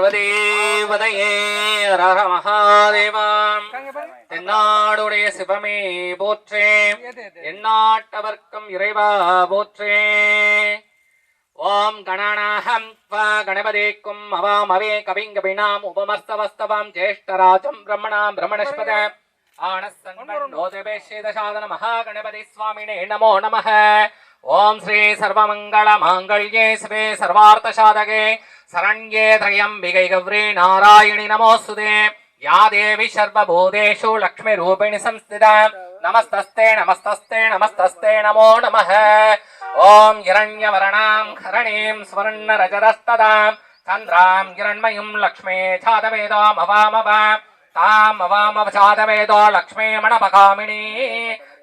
பார்வதீபதையே ஹர மகாதேவா. தென்னாடுடைய சிவமே போற்றே, எந்நாட்டவர்க்கும் இறைவா போற்றே. ஓம் கணாநாஹம் த்வா கணபதிக்கும் அவாமவே கவிங் கவினாம் உபமஸ்தவஸ்தவாம் ஜேஷ்டராஜம் பிரம்மணாம் பிரம்மணஸ்பத ஆனஸ்தன்மன்னோதபேஷேதசாதன மகாகணபதி சுவாமினே நமோ நமः. ஓம் ஸ்ரீ சர்வமங்கள மாங்கல்யே சிவே சர்வார்த்த சாதகே சரண்யே த்ரயம்பிகை கௌரி நாராயணி நமோஸ்துதே. या देवी सर्वभूतेषु लक्ष्मी रूपिणी संस्थिता नमस्तस्ते नमस्तस्ते नमस्तस्ते नमो नमः. ओम हिरण्यवर्णां हरणीं स्वर्णरजतस्तदां चन्द्रां हिरण्मयीं लक्ष्मी छादवेदोमवामवां तामवामवचादवेदो लक्ष्मी मणपकामिनी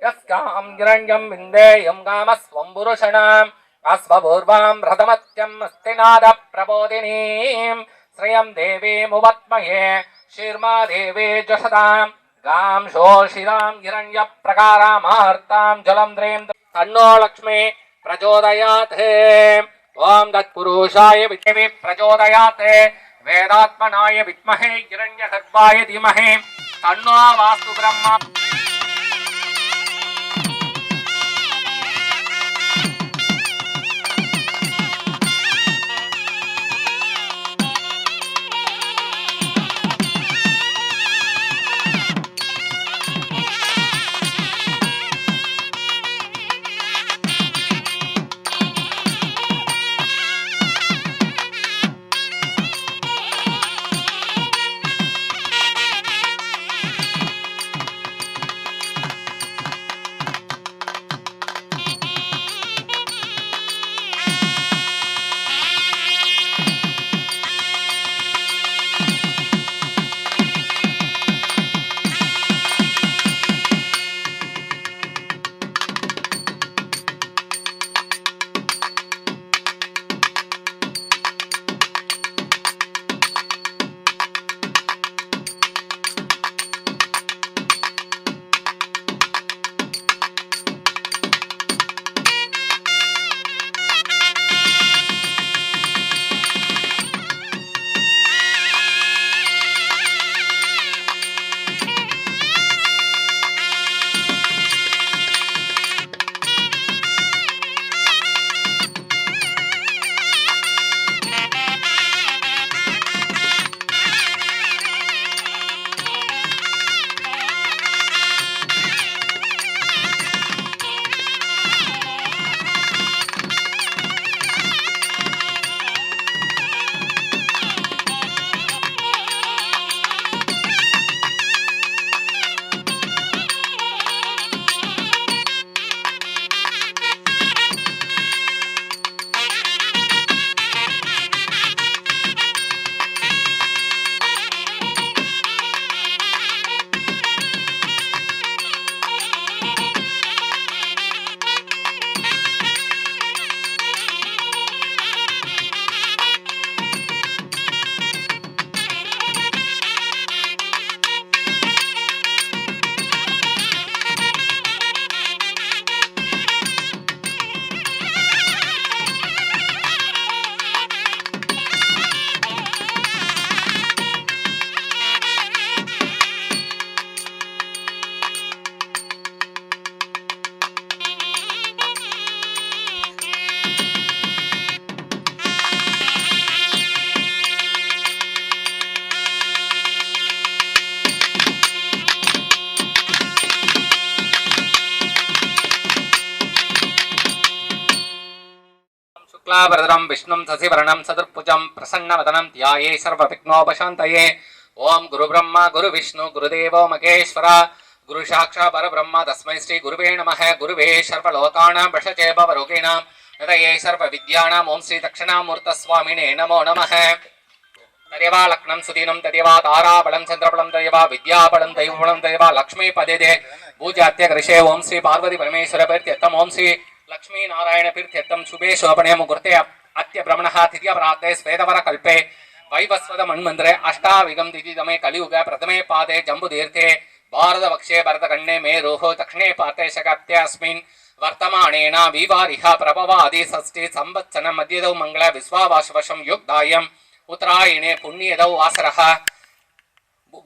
यस्यां हिरण्यं विन्देयं कामस्वं पुरुषणाम् अश्वपूर्वां रथमत्यम् अस्तिनाद प्रबोधिनीं श्रियं देवीमुपत्मये शीर्मा देवी जशदां गां शोषितां हिरण्य प्रकारामार्तां जलं द्रीं तन्नो लक्ष्मी प्रचोदयात्. ओम तत्पुरुषाय विद्महे प्रचोदयात् वेदात्मनाय विद्महे हिरण्यगर्भाय धीमहि तन्नो वास्तु ब्रह्मा. शुक्लावरदं विष्णुं शशिवर्णं चतुर्भुजं प्रसन्नवदनं ध्याये सर्वविघ्नोपशान्तये. ओम गुरुब्रह्मा गुरुविष्णु गुरुदेवो महेश्वर गुरु साक्षात् परब्रह्म तस्मै श्री गुरुवे नमः. गुरुवे सर्वलोकानां वशजे भवरोगिणां हृदये सर्वविद्यानां ओम श्री दक्षिणामूर्तस्वामिने नमो नमः. तदेवा लग्नं सुदीनं तदेवा ताराबलं चन्द्रबलं तदेवा विद्याबलं दैवबलं तदेवा लक्ष्मी पदेदे पूजात्यगृषे ओम श्री पार्वती परमेश्वर प्रीत्यर्थम ओम श्री लक्ष्मी नारायण प्रीत्यर्थम शुभे शोभने मुहूर्ते अत्य ब्रह्मणः तृतीय प्राते श्वेतवर कल्पे वैवस्वत मन्वन्तरे अष्टाविगम तिथितमे कलियुगे प्रथमे पादे जम्बुतीर्थे भारतवक्षे भरतखण्डे मेरुः दक्षिणे पार्थे शकाब्द्यास्मिन् वर्तमानेन विवारिह प्रभवादि षष्ठी संवत्सरं मध्यदौ मंगल विश्वावासवशं युक्तायं उत्तरायणे पुण्यदौ वासरः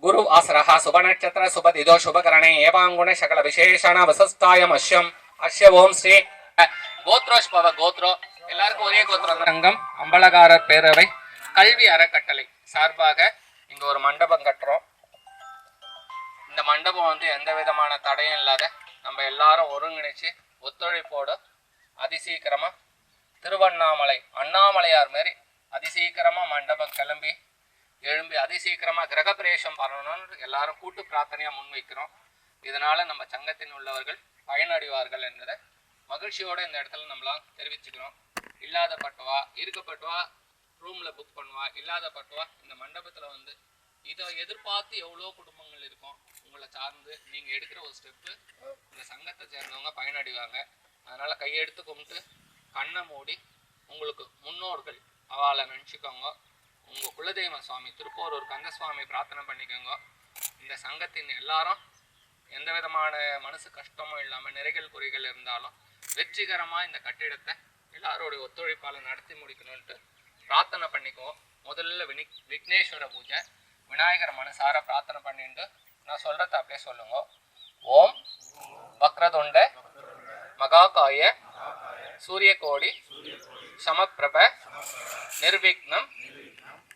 गुरु वासरः शुभनक्षत्र शुभदिदो शुभकरणे एवांगुण सकल विशेषण वसस्तायम अश्य ओम श्री கோத்ரோஷ்பவ கோத்ரோ எல்லாருக்கும் ஒரே கோத்திரம் சங்கம் அம்பலகாரர் பேரவை கல்வி அறக்கட்டளை சார்பாக இங்க ஒரு மண்டபம் கட்டுறோம். இந்த மண்டபம் வந்து எந்த விதமான தடையும் இல்லாத நம்ம எல்லாரும் ஒருங்கிணைச்சு ஒத்துழைப்போடு அதிசீக்கிரமா திருவண்ணாமலை அண்ணாமலையார் மாரி அதிசீக்கிரமா மண்டபம் கிளம்பி எழும்பி அதிசீக்கிரமா கிரகப்பிரவேசம் பண்ணணும்னு எல்லாரும் கூட்டு பிரார்த்தனையா முன்வைக்கிறோம். இதனால நம்ம சங்கத்தில் உள்ளவர்கள் பயனடைவார்கள் என்பதை மகிழ்ச்சியோட இந்த இடத்துல நம்மளாம் தெரிவிச்சுக்கிறோம். இல்லாதப்பட்டவா இருக்கப்பட்டவா ரூம்ல புக் பண்ணுவா, இல்லாதப்பட்டவா இந்த மண்டபத்துல வந்து இதை எதிர்பார்த்து எவ்வளோ குடும்பங்கள் இருக்கும். உங்களை சார்ந்து நீங்க எடுக்கிற ஒரு ஸ்டெப்பு இந்த சங்கத்தை சேர்ந்தவங்க பயனடைவாங்க. அதனால கையெடுத்து கும்பிட்டு கண்ணை மூடி உங்களுக்கு முன்னோர்கள் அவளை நினச்சிக்கோங்க. உங்க குலதெய்வ சுவாமி திருப்போரூர் கந்தசுவாமி பிரார்த்தனை பண்ணிக்கோங்க. இந்த சங்கத்தின் எல்லாரும் எந்த விதமான மனசு கஷ்டமும் இல்லாமல் நிறைகள் குறைகள் இருந்தாலும் வெற்றிகரமாக இந்த கட்டிடத்தை எல்லாரோடைய ஒத்துழைப்பால் நடத்தி முடிக்கணும்ட்டு பிரார்த்தனை பண்ணிக்குவோம். முதல்ல விக்னேஸ்வர பூஜை, விநாயகர் மனசார பிரார்த்தனை பண்ணிட்டு நான் சொல்கிறத அப்படியே சொல்லுங்க. ஓம் வக்ரதுண்ட மகாகாய சூரியகோடி சமப்பிரப நிர்விக்னம்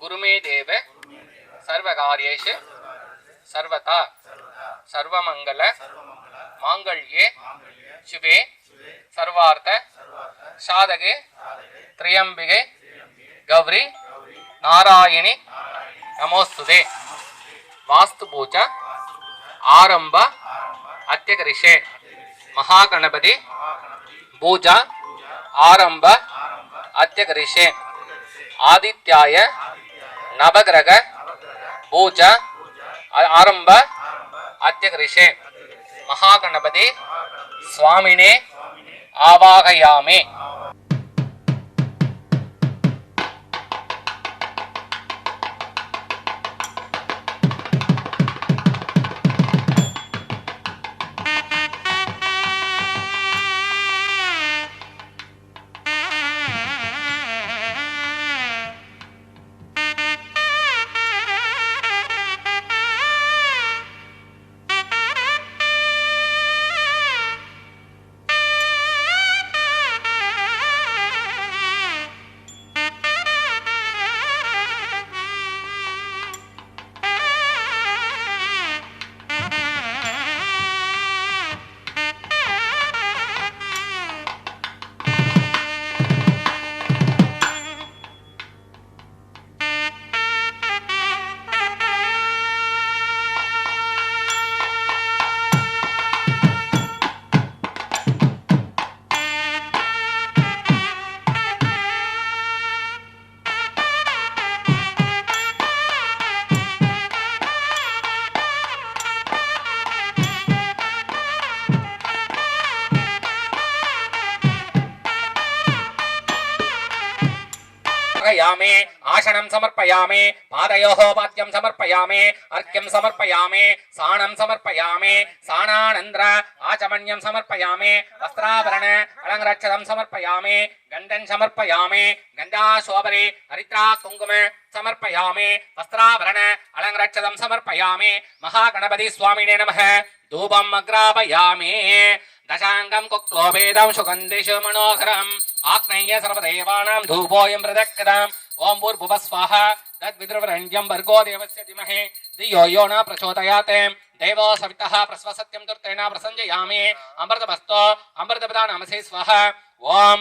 குருமே தேவ சர்வகாரியேஷு சர்வதா சர்வமங்கல மாங்கல்யே சிவே சர்வார்த்த சாதகே திரியம்பிகை கௌரி நாராயணி நமோஸ்துதே. வாஸ்து பூஜா ஆரம்ப அத்தியகரிஷே. மகாகணபதி பூஜா ஆரம்ப அத்தியகரிஷே. ஆதித்யாய நவகிரக பூஜா ஆரம்ப அத்தியகரிஷே. மகாகணபதி சுவாமினே ஆவாகயாமே. यामे आशनं समर्पयामे पादयोः पाद्यं समर्पयामे अर्घ्यं समर्पयामे साणं समर्पयामे साणानन्द्र आचमन्यं समर्पयामे वस्त्राभरण अलङ्कृतं समर्पयामे गन्धं समर्पयामे गन्धाशोभरे हरिद्रा कुङ्कुम समर्पयामे वस्त्राभरण अलङ्कृतं समर्पयामे महागणपति स्वामिने नमः धूपम् अग्रापयामे दशांगम कुक्लोभेदं सुगन्धिषु मनोहरम् आग्नेय सर्वदेवानां धूपोऽयं प्रदक्षिणम् ओं भूर्भुवः स्वाहा तद्वितुर्वरेण्यं भर्गो देवस्य धीमहि धियो यो न प्रचोदयात् देवो सवितः प्रस्वसत्यं तुर्तेन प्रसञ्जयामि अमृतमस्तु अमृतप्रदानमसे स्वाहा ओं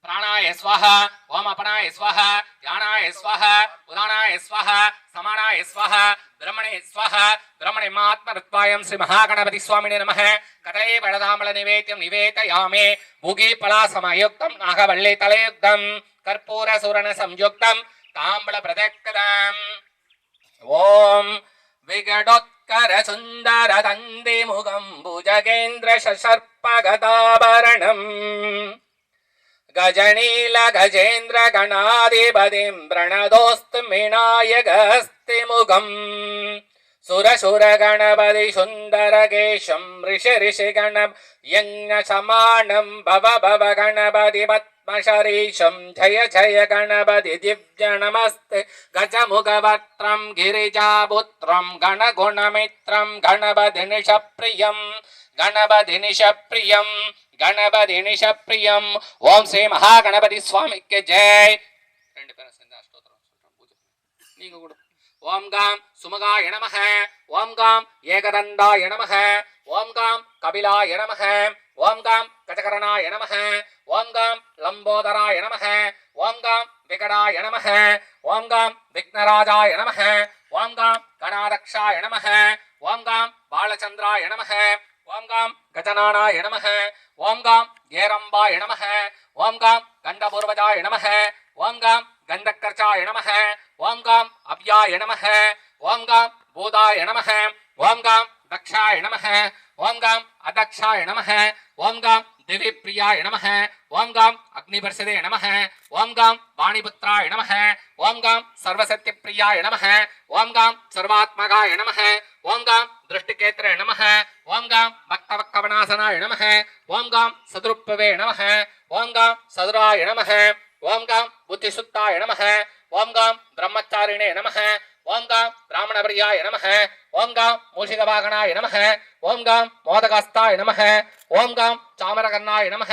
प्राणाय स्वाहा ओम अपनाय स्वाहा यानाय स्वाहा उदानाय स्वाहा समानाय स्वाहा ब्रह्मणे स्वाहा ब्रह्मणे मात्मरुत्वायं श्री महागणपति स्वामिने नमः कदली बलदामल निवेद्यं निवेदयामि भूगी पलासमयुक्तं नागवल्ली तलयुक्तं कर्पूर सुवर्ण संयुक्तं ताम्बूल प्रदक्षिणम् ओम विगडोत्कर सुंदर दंदे मुगं भुजगेन्द्र शशर्पगदाभरणम् गजनील गजेन्द्र गणाधिपतिं प्रणतोऽस्तु विनायकहस्तिमुखम् सुरसुर गणपति सुन्दरकेशं ऋषि ऋषि गणप यज्ञसमानं भव भव गणपति पद्मशरीशं जय जय गणपति दिव्य नमस्ते गजमुखवक्त्रं गिरिजापुत्रं गणगुणमित्रं गणपतिनिशप्रियं गणपतिनिशप्रियं गणपतिनिशप्रियं ओम श्री महागणपति स्वामी के जय ओम गाम सुमगाय नमः ओम गाम एकदंडाय नमः ओम गाम कपिलाय नमः ओम गाम कचकरणाय नमः ओम गाम लंबोदराय नमः ओम गाम विकटाय नमः ओम गाम विघ्नराजाय नमः ओम गाम गणाध्यक्षाय नमः ओम गाम बालचंद्राय नमः ओम गाम गजनानाय नमः ओम गाम गेरंबाय नमः ओम गाम गंडपूर्वजाय नमः ओम गाम गंधकर्चाय नमः ओम गाम अव्याय नमः ओम गाम बोधाय नमः ओम गाम दक्षाय नमः ओम गाम अदक्षाय नमः ओम गाम दिव्यप्रियाय नमः ओम गाम अग्निवर्षदे नमः ओम गाम वाणीपुत्राय नमः ओम गाम सर्वसत्यप्रियाय नमः ओम गाम सर्वात्मकाय नमः ओम गाम दृष्टिकेत्रे नमः ओम गाम भक्तवक्कवनासनाय नमः ओम गाम सदृप्पवे नमः ओम गाम सदराय नमः ओम गाम बुद्धिसुत्ताय नमः ओम गाम ब्रह्मचारिणे नमः ओम गाम ब्राह्मणप्रियाय नमः ओम गाम मूषिकवाहनाय नमः ओम गाम मोदकास्ताय नमः ओम गाम चामरकर्णाय नमः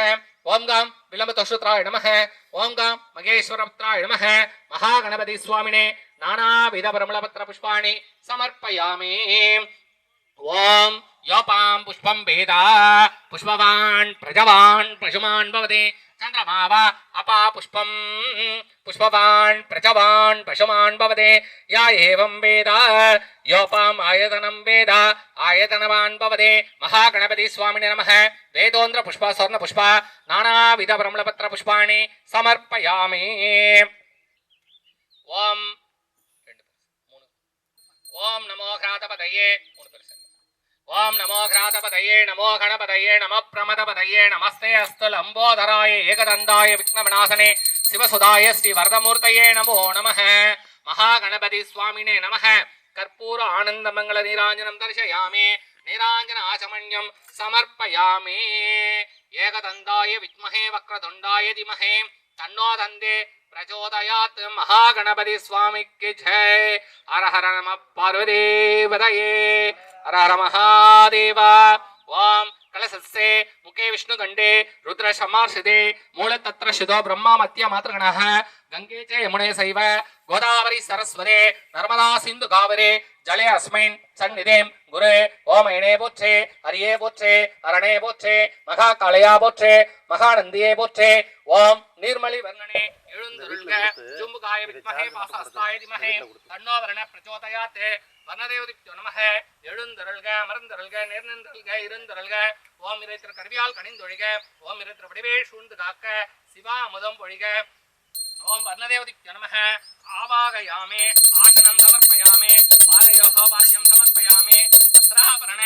ओम गाम विलंबतोषुत्राय नमः ओम गाम मगेश्वरपुत्राय नमः महागणपति स्वामिने नानाविध परिमलपत्र पुष्पाणि समर्पयामि ओम योपां पुष्पं वेदा पुष्पवान् प्रजवान् पशुमान् भवति चंद्रमा वा अपा पुष्पं पुष्पवान् प्रजवान् पशुमान् भवति या एवं वेद योपाम् आयतनं वेद आयतनवान् भवति महागणपति स्वामिने नमः वेदोन्द्र पुष्प स्वर्ण पुष्प नानाविध ब्रह्मपत्र पुष्पाणि समर्पयामि ओम ओम नमो घ्रातपतये ओम नमो घ्रातपतये नमो गणपतये नमः प्रमदपतये नमस्ते अस्तु लंबोदराय एकदंडाय विघ्नविनाशने शिवसुधाय श्री वरदमूर्तये नमो नमः महागणपति स्वामिने नमः कर्पूर आनंद मंगल नीरांजनं दर्शयामि नीरांजन आचमन्यं समर्पयामि एकदंडाय विद्महे वक्रतुंडाय धीमहि तन्नो दन्ते प्रचोदयात् महागणपति स्वामी की जय हर हर नमः पार्वती पतये हर हर महादेव ओम कलशस्य मुखे विष्णुगंडे रुद्र समार्षिते मूल तत्र शुद्धो ब्रह्मा मध्य मातृगणः गंगे च यमुने सैव गोदावरी सरस्वती नर्मदा सिंधु कावेरी जले अस्मिन् सन्निधिं गुरे ओम ऐणे पोच्चे हरिये पोच्चे अरणे पोच्चे महाकालया पोच्चे महानंदिये पोच्चे ओम निर्मलि वर्णने எழுந்தருள்க ஜும்புகாய வித்மஹே பாசாஸ்தாய திமஹே தன்னோ வரண பிரச்சோதயாத் வர்ணதேவதிப்யோ நமஹ எழுந்தருள்க அமர்ந்தருள்க நேர்நின்றருள்க இருந்தருள்க ஓம் இறைத்திர கருவியால் கணிந்தொழிக ஓம் இறைத்திர வடிவே சூழ்ந்து காக்க சிவா அமுதம் பொழிக ஓம் வர்ணதேவதிப்யோ நமஹ ஆவாகயாமே ஆசனம் சமர்ப்பயாமே பாதயோக வாக்கியம் சமர்ப்பயாமே வஸ்திராபரண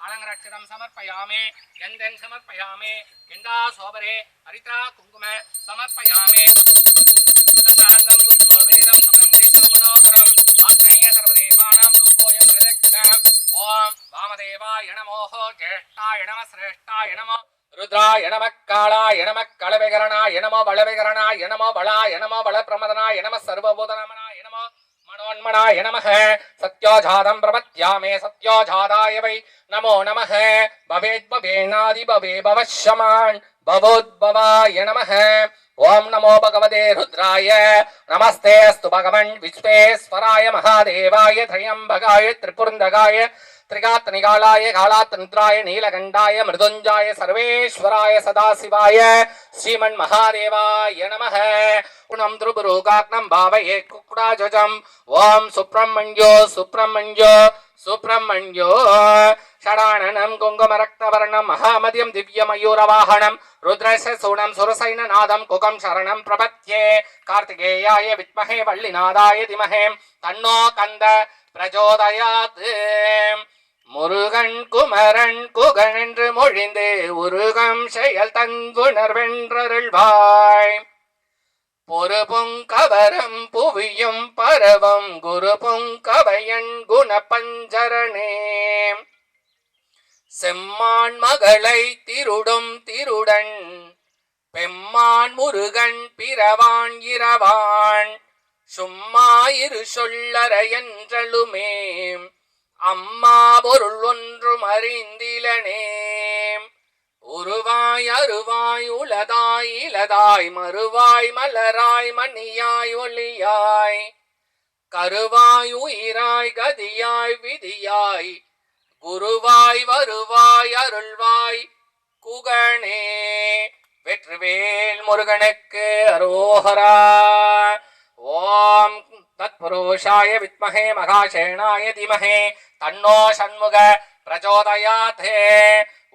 अलंगरक्षरं समर्पयामि गन्धं समर्पयामि गन्धा सोबरे हरिद्रा कुंकुम समर्पयामि दशांगं गुप्तवेदं सुगन्धेश्वर मनोहरं आत्मनेय सर्वदेवानां धूपोऽयं प्रदक्षिणः ओम वामदेवाय नमो ज्येष्ठाय नमः श्रेष्ठाय नमो रुद्राय नमः कालाय नमः कलविकरणाय नमो बलविकरणाय नमो बलाय नमो बलप्रमदनाय नमः सर्वभूतनमनाय नमो मनोन्मनाय नमः सत्योजातं प्रपद्यामे सत्योजाताय वै नमो नमः भवेद् भवेनादि भवे भवश्यमान् भवोद्भवाय नमः ओम नमो भगवते रुद्राय नमस्ते अस्तु भगवन् विश्वेश्वराय महादेवाय त्र्यंबकाय त्रिपुरन्दकाय त्रिगात्रनिकालाय कालात्निद्राय नीलकण्ठाय मृदुञ्जाय सर्वेश्वराय सदाशिवाय श्रीमन्महादेवाय नमः पुनं द्रुपुरुगाग्नं भावये कुक्कुटाजम् ओम सुब्रह्मण्यो सुब्रह्मण्यो सुब्रह्मण्यो षडाननं कुङ्कुमरक्तवर्णं महामद्यं दिव्यमयूरवाहनं रुद्रस्य सूनं सुरसैननादं कुकं शरणं प्रपद्ये कार्तिकेयाय विद्महे वल्लिनादाय धीमहि तन्नो कन्द प्रचोदयात् முருகன் குமரன் குகன் என்று மொழிந்து உருகம் செயல் தங்குணர்வென்றருள்வாய் பொறுபுங்கவரம் புவியும் பரவம் குருபுங்கவையன் குணபஞ்சரணே செம்மான் மகளை திருடும் திருடன் பெம்மான் முருகன் பிறவான் இரவான் சும்மா இரு சொல்லற என்றலுமே அம்மா பொருள் ஒன்றும் அறிந்திலனே உருவாய் அருவாய் உளதாய் இலதாய் மறுவாய் மலராய் மணியாய் ஒளியாய் கருவாய் உயிராய் கதியாய் விதியாய் குருவாய் வருவாய் அருள்வாய் குகணே. வெற்றிவேல் முருகனுக்கு அரோஹரா. ஓம் தத்புருஷாய வித்மஹே மகாசேனாய தீமஹே தன்னோ ஷண்முக பிரச்சோதயாத்.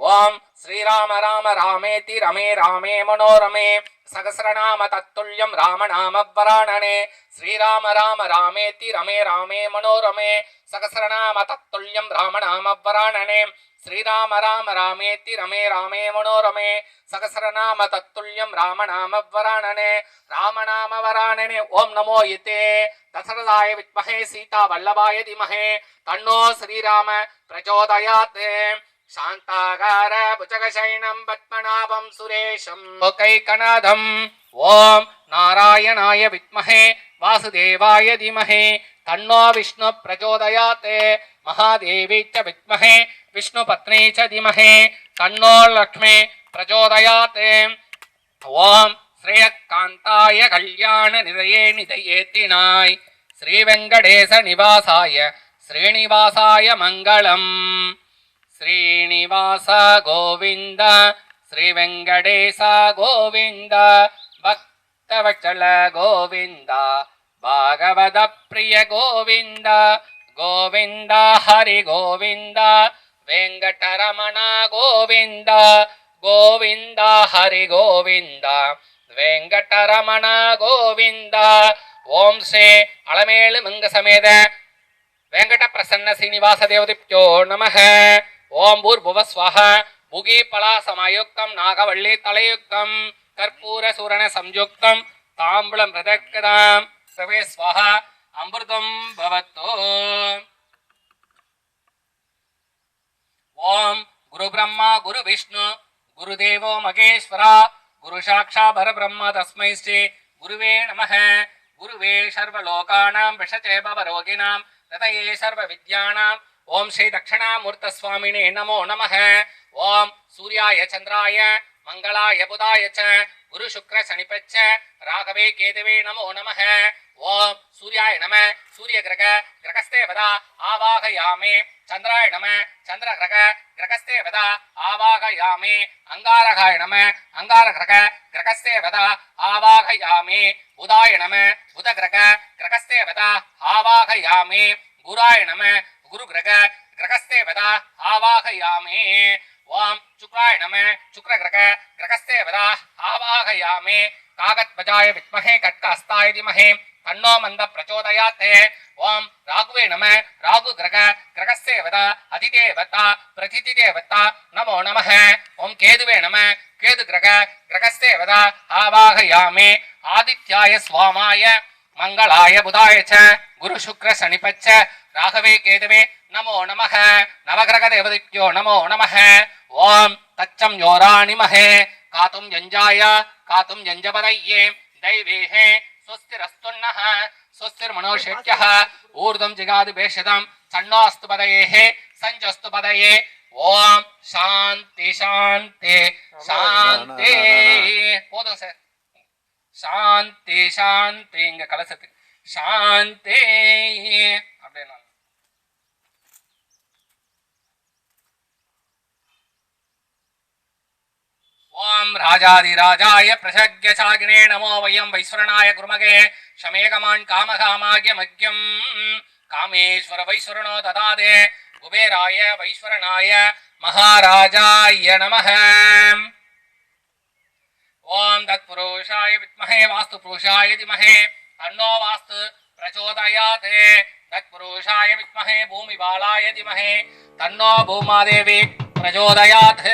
ஓம் ஸ்ரீராம ராம ராமேதி ரமே ராமே மனோரமே சகஸ்ரநாம தத்துல்யம் ராமநாம வராணனே. ஸ்ரீராம ராம ராமேதி ரமே ராமே மனோரமே சகஸ்ரநாம தத்துல்யம் ராமநாம வராணனே. ஸ்ரீராம ராம ராமேதி ரமே ராமே மனோரமே சகஸ்ரநாம தத்துல்யம் ராமநாம வராணனே. ராமநாம வராணனே. ஓம் நமோ யிதே தசரதாய வித்மஹே சீதா வல்லபாய தீமஹே தன்னோ ஸ்ரீராம பிரச்சோதயாத். சாந்தாகார புஜகசைனம் பத்மநாபம் சுரேஷம் லோகைகநாதம். ஓம் நாராயணாய வித்மஹே வாசுதேவாய தீமஹே தன்னோ விஷ்ணு பிரச்சோதயாத். மகாதேவி ச வித்மஹே விஷ்ணு பத்னி ச தீமஹே தன்னோ லக்ஷ்மி பிரச்சோதயாத். ஓம் ஸ்ரேயகாந்தாய கல்யாண நிதயே நிதயேத்தினாய் ஸ்ரீ வெங்கடேச நிவாசாய ஸ்ரீனிவாசாய மங்களம். ஸ்ரீனிவாச கோவிந்த ஸ்ரீ வெங்கடேச கோவிந்த பக்தவச்சல கோவிந்த பாகவத பிரிய கோவிந்த கோவிந்த ஹரி கோவிந்த வெங்கடரமண கோவிந்த கோவிந்த ஹரி கோவிந்த வெங்கடரமண கோவிந்த. ஓம் ஸ்ரீ அளமேலு மங்க சமேத வெங்கட பிரசன்ன ஸ்ரீனிவாச தேவதிப்யோ நமஹ. ஓம் பூர்புவ ஸ்வஹ புகி பலா சமயுக்தம் நாகவள்ளி தலயுக்தம் கற்பூர சூரண சம்யுக்தம் தாம்பூலம் பிரதக்கதாம் சவே ஸ்வஹ அமிர்தம் பவத்தோ. ஓம் குரு பிரம்மா குரு விஷ்ணு குருதேவோ மகேஸ்வரா குரு சாக்ஷா பரபிரம்ம தஸ்மை ஸ்ரீ குருவே நமஹ. குருவே சர்வலோகானாம் விஷசே பவரோகிணாம் ரதயே சர்வ வித்யானாம். ஓம் ஸ்ரீ தட்சிணாமூர்த்த சுவாமினே நமோ நமஹ. ஓம் சூர்யாய சந்திராய மங்களாய புதாய ச குரு சுக்ர சனிபச்ச ராகவே கேதுவே நமோ நமஹ. ஓம் சூர்யாய நம சூரிய கிரக கிரகஸ்தே வதா ஆவாகயாமே சந்திராய நம சந்திர கிரக கிரகஸ்தே வதா ஆவாகயாமே அங்காரகாய நம அங்கார கிரக கிரகஸ்தே வதா ஆவாகயாமே புதாய நம புத கிரக கிரகஸ்தே வதா ஆவாகயாமே குராய நம குரு கிரக கிரகஸ்தே வதா ஆவாகயாமே. ஓம் சுக்ராய நம சுக்ர கிரக கிரகஸ்தே வதா ஆவாகயாமே காகத்வஜாய வித்மஹே கட்கஹஸ்தாய தீமஹே தன்னோ மந்த பிரச்சோதயாத். ஓம் ராகுவே நம ராகு கிரக கிரகஸ்தே வதா அதிதேவதா பிரதிதிதேவதா நமோ நமஹ. ஓம் கேதுவே நம கேது கிரக கிரகஸ்தே வதா ஆவாகயாமே ஆதித்யாய ஸ்வாமாய மங்களாய புதாய ச குரு சுக்ர சனிபச்ச ராகவே கேதுவே நமோ நமஹ. நவகிரக தேவதிப்யோ நமோ நமஹ. ஓம் தச்சம் யோராணிமஹே காத்தும் யஞ்சாய காத்தும் யஞ்சபதயே தைவேஹே स्वस्तिरस्तुन्नः स्वस्तिर्मनोषेभ्यः ऊर्ध्वं जिगादि भेषजं सन्नोऽस्तु पदयेः सञ्जस्तु पदये. ஓம் சாந்தி சாந்தி சாந்தி. போதும் சார். சாந்தி சாந்தி. இங்க கலசத்துக்கு சாந்தி அப்படின்னா ஓம் ராஜாதிராஜாய பிரசக்யசாகினே நமோ வயம் வைஸ்வரனாய குருமகே ஷமேகமான் காமகாமாக்ய மக்யம் காமேஸ்வர வைஸ்வரனோ ததாதே குபேராய வைஸ்வரனாய மகாராஜாய நமஹ. ஓம் தத்புருஷாய வித்மஹே வாஸ்து புருஷாய தீமஹே தன்னோ வாஸ்து பிரச்சோதயாத். தத்புருஷாய வித்மஹே பூமிபாலாய தீமஹே தன்னோ பூமாதேவி பிரச்சோதயாத்.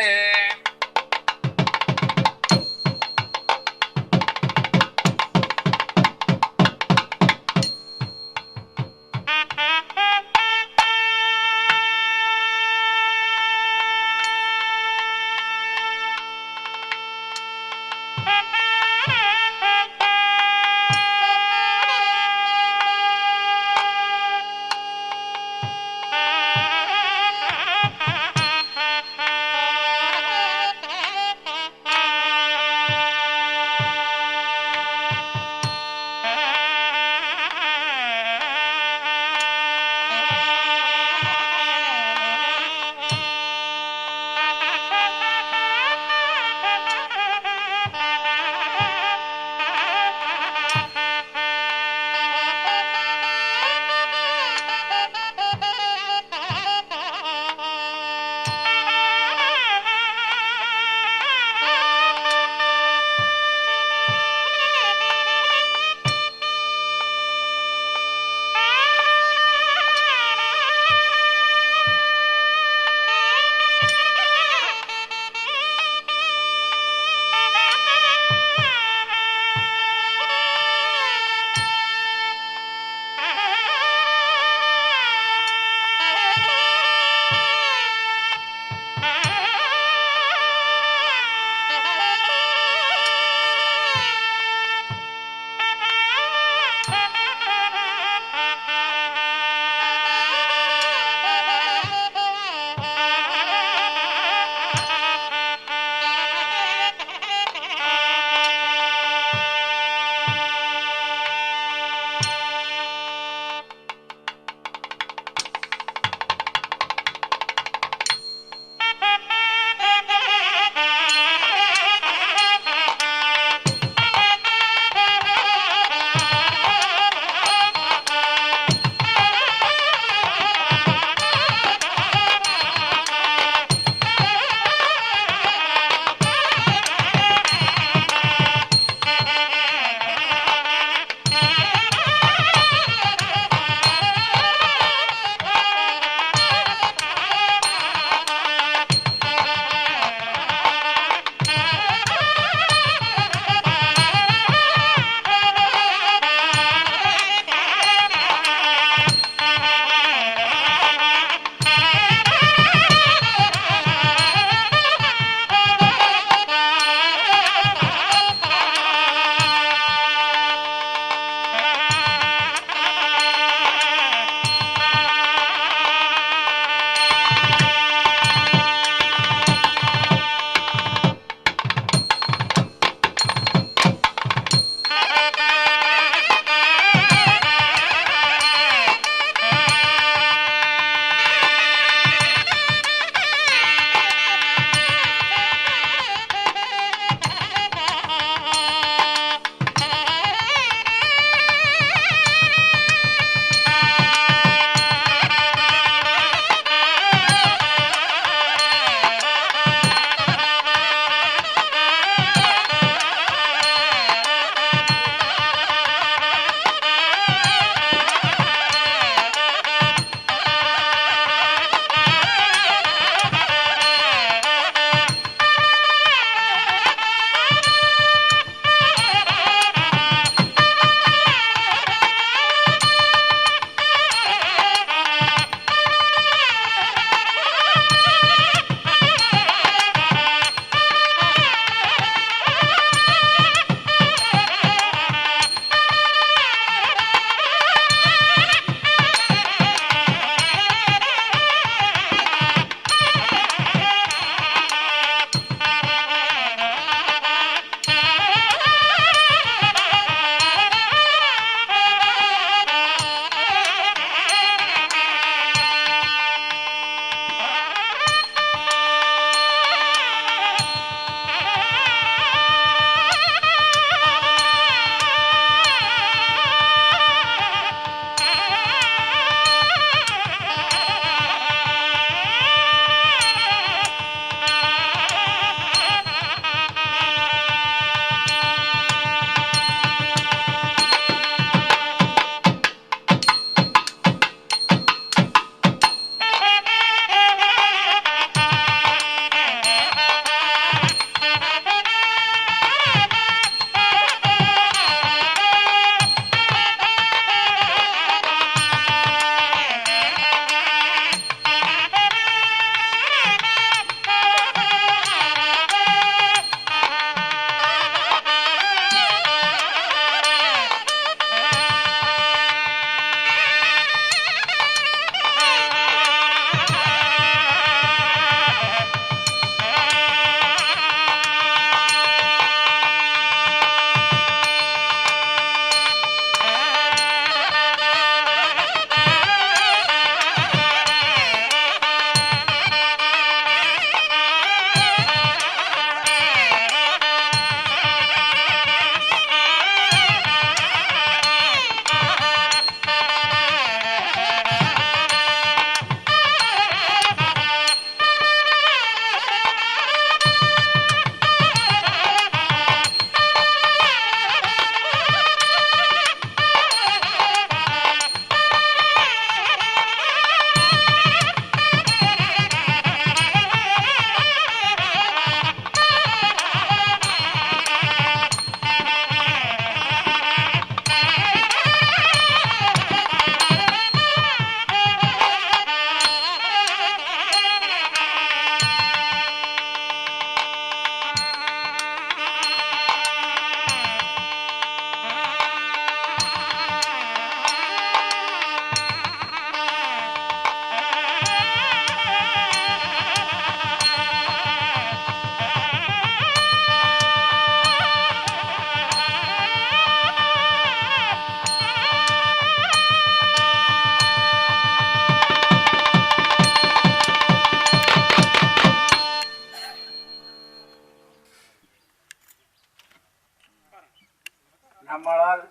நம்மளால்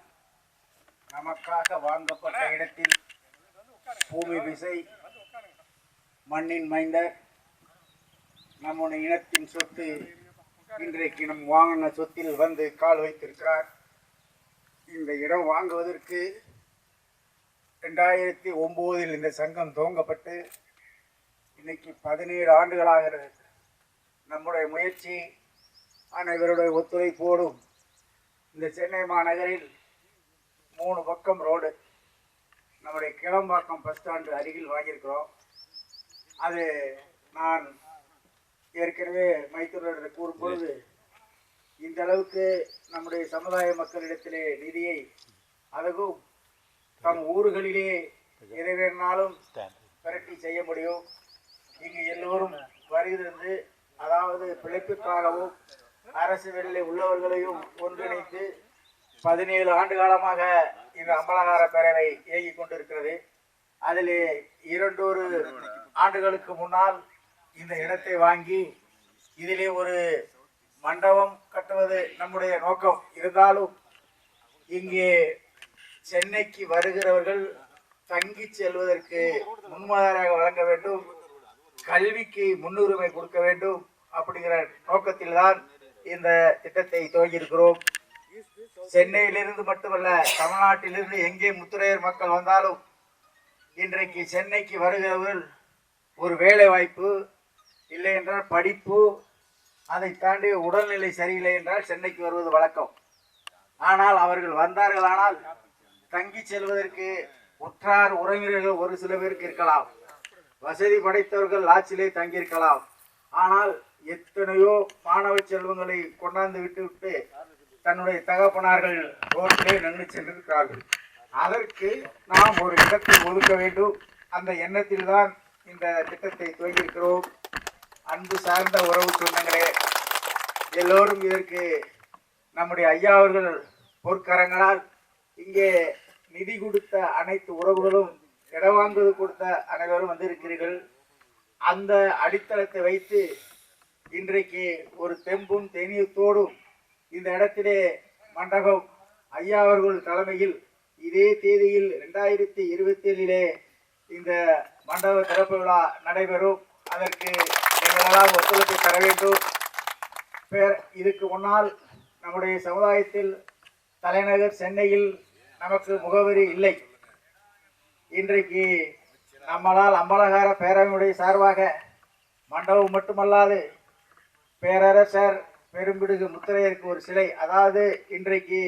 நமக்காக வாங்கப்பட்ட இடத்தில் பூமி விசை மண்ணின் மைந்தர் நம்முடைய இனத்தின் சொத்து இன்றைக்கு நம் வாங்கின சொத்தில் வந்து கால் வைத்திருக்கிறார். இந்த இடம் வாங்குவதற்கு 2009 இந்த சங்கம் துவங்கப்பட்டு இன்னைக்கு 17 ஆண்டுகளாகிறது. நம்முடைய முயற்சி அனைவருடைய ஒத்துழைப்போடும் இந்த சென்னை மாநகரில் 3 பக்கம் ரோடு நம்முடைய கிளம்பாக்கம் பஸ் ஸ்டாண்டு அருகில் வாங்கியிருக்கிறோம். அது நான் ஏற்கனவே மைத்தூரில் கூறும் பொழுது இந்த அளவுக்கு நம்முடைய சமுதாய மக்களிடத்திலே நிதியை அதுவும் தம் ஊர்களிலே எதை வேணாலும் திரட்டி செய்ய முடியும். இங்கு எல்லோரும் வருகிறது, அதாவது பிழைப்புக்காகவும் அரசு வேலையில் உள்ளவர்களையும் ஒன்றிணைத்து 17 ஆண்டு காலமாக இந்த அம்பலகார பேரவை இயங்கிக் கொண்டிருக்கிறது. அதிலே 2 ஆண்டுகளுக்கு முன்னால் இந்த இடத்தை வாங்கி இதிலே ஒரு மண்டபம் கட்டுவது நம்முடைய நோக்கம் இருந்தாலும் இங்கே சென்னைக்கு வருகிறவர்கள் தங்கி செல்வதற்கு முன்மாதிரியாக வழங்க வேண்டும், கல்விக்கு முன்னுரிமை கொடுக்க வேண்டும் அப்படிங்கிற நோக்கத்தில் தான் இந்த திட்டத்தை துவங்கியிருக்கிறோம். சென்னையிலிருந்து மட்டுமல்ல, தமிழ்நாட்டிலிருந்து எங்கே முத்துரையர் மக்கள் வந்தாலும் இன்றைக்கு சென்னைக்கு வருகிறவர்கள் ஒரு வேலை வாய்ப்பு இல்லை என்றால் படிப்பு, அதை தாண்டி உடல்நிலை சரியில்லை என்றால் சென்னைக்கு வருவது வழக்கம். ஆனால் அவர்கள் வந்தார்களானால் தங்கி செல்வதற்கு உற்றார் உறவினர்கள் ஒரு சில பேருக்கு இருக்கலாம், வசதி படைத்தவர்கள் லாட்சிலே தங்கியிருக்கலாம். ஆனால் எத்தனையோ மாணவ செல்வங்களை கொண்டாந்து விட்டு தன்னுடைய தகப்பனார்கள் ரோட்டிலே நின்று சென்றிருக்கிறார்கள். அதற்கு நாம் ஒரு இடத்தை ஒதுக்க வேண்டும். அந்த எண்ணத்தில் தான் இந்த திட்டத்தை துவங்கியிருக்கிறோம். அன்பு சார்ந்த உறவு சொந்தங்களே, எல்லோரும் இதற்கு நம்முடைய ஐயா அவர்கள் பொற்கரங்களால் இங்கே நிதி கொடுத்த அனைத்து உறவுகளும் இடம் வாங்குவது கொடுத்த அனைவரும் வந்திருக்கிறீர்கள். அந்த அடித்தளத்தை வைத்து இன்றைக்கு ஒரு தெம்பும் தெனியத்தோடும் இந்த இடத்திலே மண்டபம் ஐயா அவர்கள் தலைமையில் இதே தேதியில் 2027 இந்த மண்டப திறப்பு விழா நடைபெறும். அதற்கு நீங்களெல்லாம் ஒத்துழைப்பு தர வேண்டும். இதுக்கு முன்னால் நம்முடைய சமுதாயத்தில் தலைநகர் சென்னையில் நமக்கு முகவரி இல்லை. இன்றைக்கு நம்மளால் அம்பலகார பேரவையுடைய சார்பாக மண்டபம் மட்டுமல்லாது பேரரசர் பெரும்பிடுகு முத்திரையருக்கு ஒரு சிலை, அதாவது இன்றைக்கு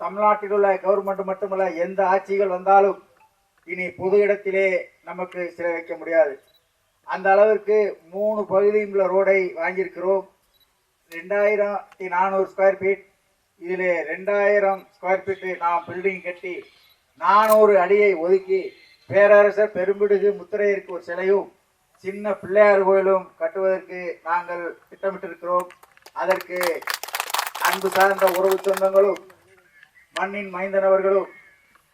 தமிழ்நாட்டில் உள்ள கவர்மெண்ட் மட்டுமல்ல, எந்த ஆட்சிகள் வந்தாலும் இனி பொது இடத்திலே நமக்கு சிலை வைக்க முடியாது. அந்த அளவிற்கு 3 பகுதியில் உள்ள ரோடை வாங்கியிருக்கிறோம். 2400 ஸ்கொயர் ஃபீட். இதில் 2000 ஸ்கொயர் ஃபீட்டு நாம் பில்டிங் கட்டி 400 அடியை ஒதுக்கி பேரரசர் பெரும்பிடுகு முத்திரையருக்கு ஒரு சிலையும் சின்ன பிள்ளையார் கோயிலும் கட்டுவதற்கு நாங்கள் திட்டமிட்டிருக்கிறோம். அதற்கு அன்பு சார்ந்த உறவு சொந்தங்களும் மண்ணின் மைந்தனவர்களும்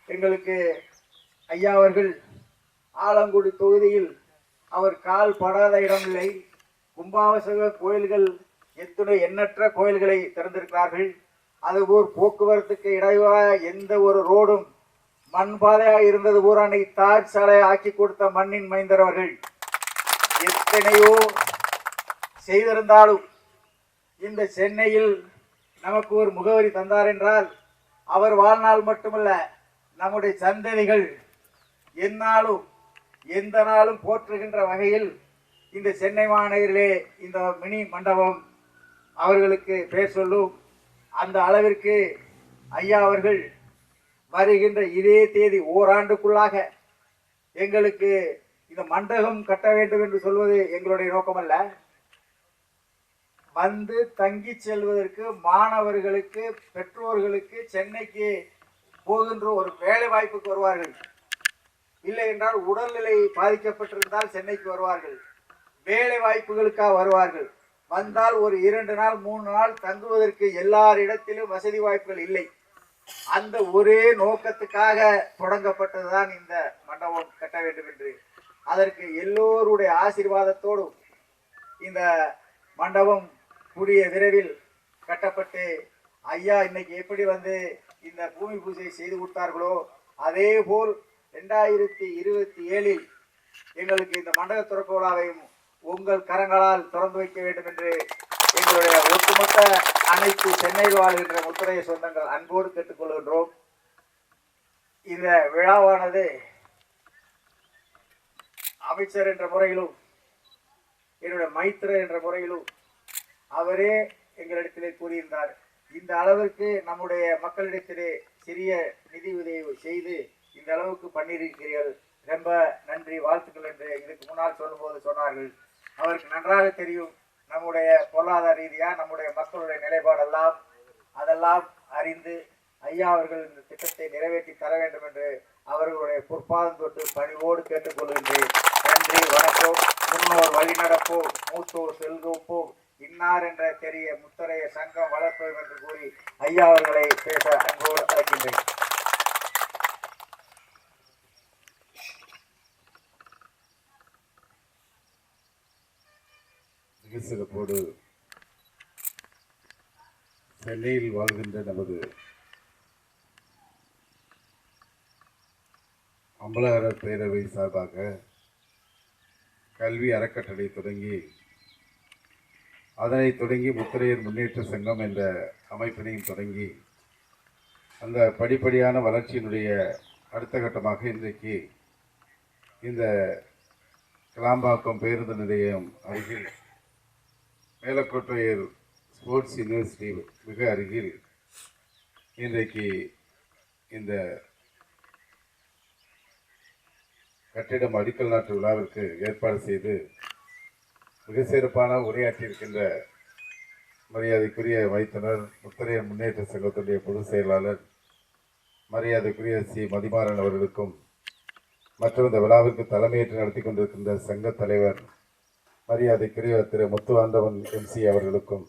எங்களுக்கு ஐயா அவர்கள் ஆலங்குடி தொகுதியில் அவர் கால் படாத இடமில்லை. கும்பாபிஷேக கோயில்கள் எண்ணற்ற கோயில்களை திறந்திருக்கிறார்கள். அதுபோல் போக்குவரத்துக்கு இடைவாக எந்த ஒரு ரோடும் மண் பாதையாக இருந்தது பூரா அன்னைக்கு தார் சாலையை ஆக்கி கொடுத்த மண்ணின் மைந்தரவர்கள் எத்தனையோ செய்திருந்தாலும் இந்த சென்னையில் நமக்கு ஒரு முகவரி தந்தார் என்றால் அவர் வாழ்நாள் மட்டுமல்ல, நம்முடைய சந்ததிகள் எந்நாளும் எந்த நாளும் போற்றுகின்ற வகையில் இந்த சென்னை மாநகரிலே இந்த மினி மண்டபம் அவர்களுக்கு பேர் சொல்லும். அந்த அளவிற்கு ஐயா அவர்கள் வருகின்ற இதே தேதி ஓராண்டுக்குள்ளாக எங்களுக்கு இந்த மண்டபம் கட்ட வேண்டும் என்று சொல்வது எங்களுடைய நோக்கமல்ல. வந்து தங்கி செல்வதற்கு மாணவர்களுக்கு, பெற்றோர்களுக்கு சென்னைக்கு போகின்ற ஒரு வேலை வாய்ப்புக்கு வருவார்கள். இல்லை என்றால் உடல்நிலை பாதிக்கப்பட்டிருந்தால் சென்னைக்கு வருவார்கள். வேலை வாய்ப்புகளுக்காக வருவார்கள். வந்தால் ஒரு 2 நாள் 3 நாள் தங்குவதற்கு எல்லாரிடத்திலும் வசதி வாய்ப்புகள் இல்லை. அந்த ஒரே நோக்கத்துக்காக தொடங்கப்பட்டதுதான் இந்த மண்டபம் கட்ட வேண்டும் என்று. அதற்கு எல்லோருடைய ஆசீர்வாதத்தோடும் இந்த மண்டபம் கூடிய விரைவில் கட்டப்பட்டு ஐயா இன்னைக்கு எப்படி வந்து இந்த பூமி பூஜை செய்து கொடுத்தார்களோ அதே போல் 2027 எங்களுக்கு இந்த மண்டல திறப்பு விழாவையும் உங்கள் கரங்களால் திறந்து வைக்க வேண்டும் என்று எங்களுடைய ஒட்டுமொத்த அனைத்து சென்னையில் வாழ்கின்ற முத்திரைய சொந்தங்கள் அன்போடு கேட்டுக்கொள்கின்றோம். இந்த விழாவானது அமைச்சர் என்ற முறையிலும் என்னுடைய மைத்திரர் என்ற முறையிலும் அவரே எங்களிடத்திலே கூறியிருந்தார். இந்த அளவிற்கு நம்முடைய மக்களிடத்திலே சிறிய நிதி உதவி செய்து இந்த அளவுக்கு பண்ணியிருக்கிறீர்கள், ரொம்ப நன்றி, வாழ்த்துக்கள் என்று இதுக்கு முன்னால் சொல்லும்போது சொன்னார்கள். அவருக்கு நன்றாக தெரியும் நம்முடைய பொருளாதார ரீதியாக நம்முடைய மக்களுடைய நிலைப்பாடெல்லாம், அதெல்லாம் அறிந்து ஐயா அவர்கள் இந்த திட்டத்தை நிறைவேற்றி தர வேண்டும் என்று அவர்களுடைய பொற்பாதம் தொட்டு பணிவோடு கேட்டுக்கொள்கின்றேன். நன்றி, வணக்கம். முன்னோர் வழிநடப்போம், மூத்தோர் செல்வோம், இன்னார் என்ற தெரிய முத்தரைய சங்கம் வளர்ப்போம் என்று கூறி ஐயா அவர்களை பேச அன்போடு அழைக்கின்றேன். மிக சிறப்போடு சென்னையில் வாழ்கின்ற நமது அம்பலகர பேரவை சார்பாக கல்வி அறக்கட்டளை தொடங்கி அதனைத் தொடங்கி முத்திரையர் முன்னேற்ற சங்கம் என்ற அமைப்பினையும் தொடங்கி அந்த படிப்படியான வளர்ச்சியினுடைய அடுத்த கட்டமாக இன்றைக்கு இந்த கிளாம்பாக்கம் பேருந்து நிலையம் அருகில் மேலக்கோட்டையர் ஸ்போர்ட்ஸ் யூனிவர்சிட்டி மிக அருகில் இன்றைக்கு இந்த கட்டிடம் அடிக்கல் நாட்டு விழாவிற்கு ஏற்பாடு செய்து மிக சிறப்பான உரையாற்றியிருக்கின்ற மரியாதைக்குரிய மைத்தனர் முத்திரையர் முன்னேற்ற சங்கத்துடைய பொதுச் செயலாளர் மரியாதைக்குரிய சி மதிமாறன் அவர்களுக்கும் மற்றும் இந்த விழாவிற்கு தலைமையேற்று நடத்தி கொண்டிருக்கின்ற சங்க தலைவர் மரியாதைக்குரிய திரு முத்துவாண்டவன் MC அவர்களுக்கும்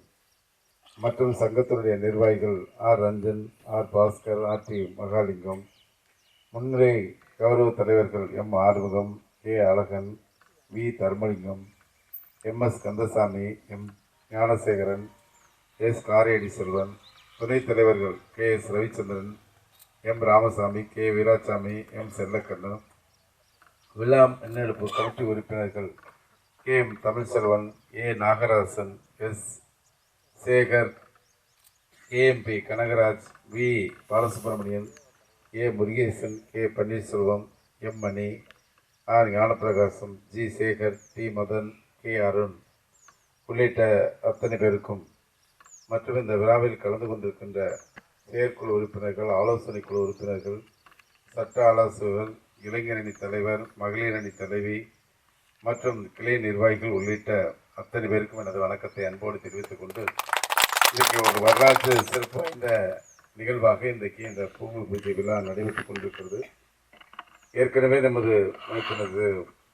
மற்றும் சங்கத்தினுடைய நிர்வாகிகள் R Ranjan, R Baskar, RT Mahalingam, முன்னிலை கௌரவ தலைவர்கள் M ஆறுமுகம், K அழகன், V Dharmalingam, MS Kandasamy, M Gnanasekaran, S காரையடி Selvan, துணைத் தலைவர்கள் KS Ravichandran, M Ramasamy, K Veerasamy, M Chellakannu, விழா முன்னெடுப்பு கமிட்டி உறுப்பினர்கள் KM Tamilselvan, A Nagarasan, S Sekar, KMP Kanagaraj, V Balasubramanian, A Murugesan, K Panneerselvam, M money, R Gnanaprakasam, G Sekar, T Madan, K Arun உள்ளிட்ட அத்தனை பேருக்கும் மற்றும் இந்த விழாவில் கலந்து கொண்டிருக்கின்ற செயற்குழு உறுப்பினர்கள், ஆலோசனை குழு உறுப்பினர்கள், சட்ட ஆலோசகர்கள், இளைஞரணி தலைவர், மகளிரணி தலைவி மற்றும் கிளை நிர்வாகிகள் உள்ளிட்ட அத்தனை பேருக்கும் எனது வணக்கத்தை அன்போடு தெரிவித்துக் கொண்டு இன்றைக்கு ஒரு வரலாற்று சிறப்பு வாய்ந்த நிகழ்வாக இன்றைக்கு இந்த பூமி பூஜை விழா நடைபெற்றுக் கொண்டிருக்கிறது. ஏற்கனவே நமது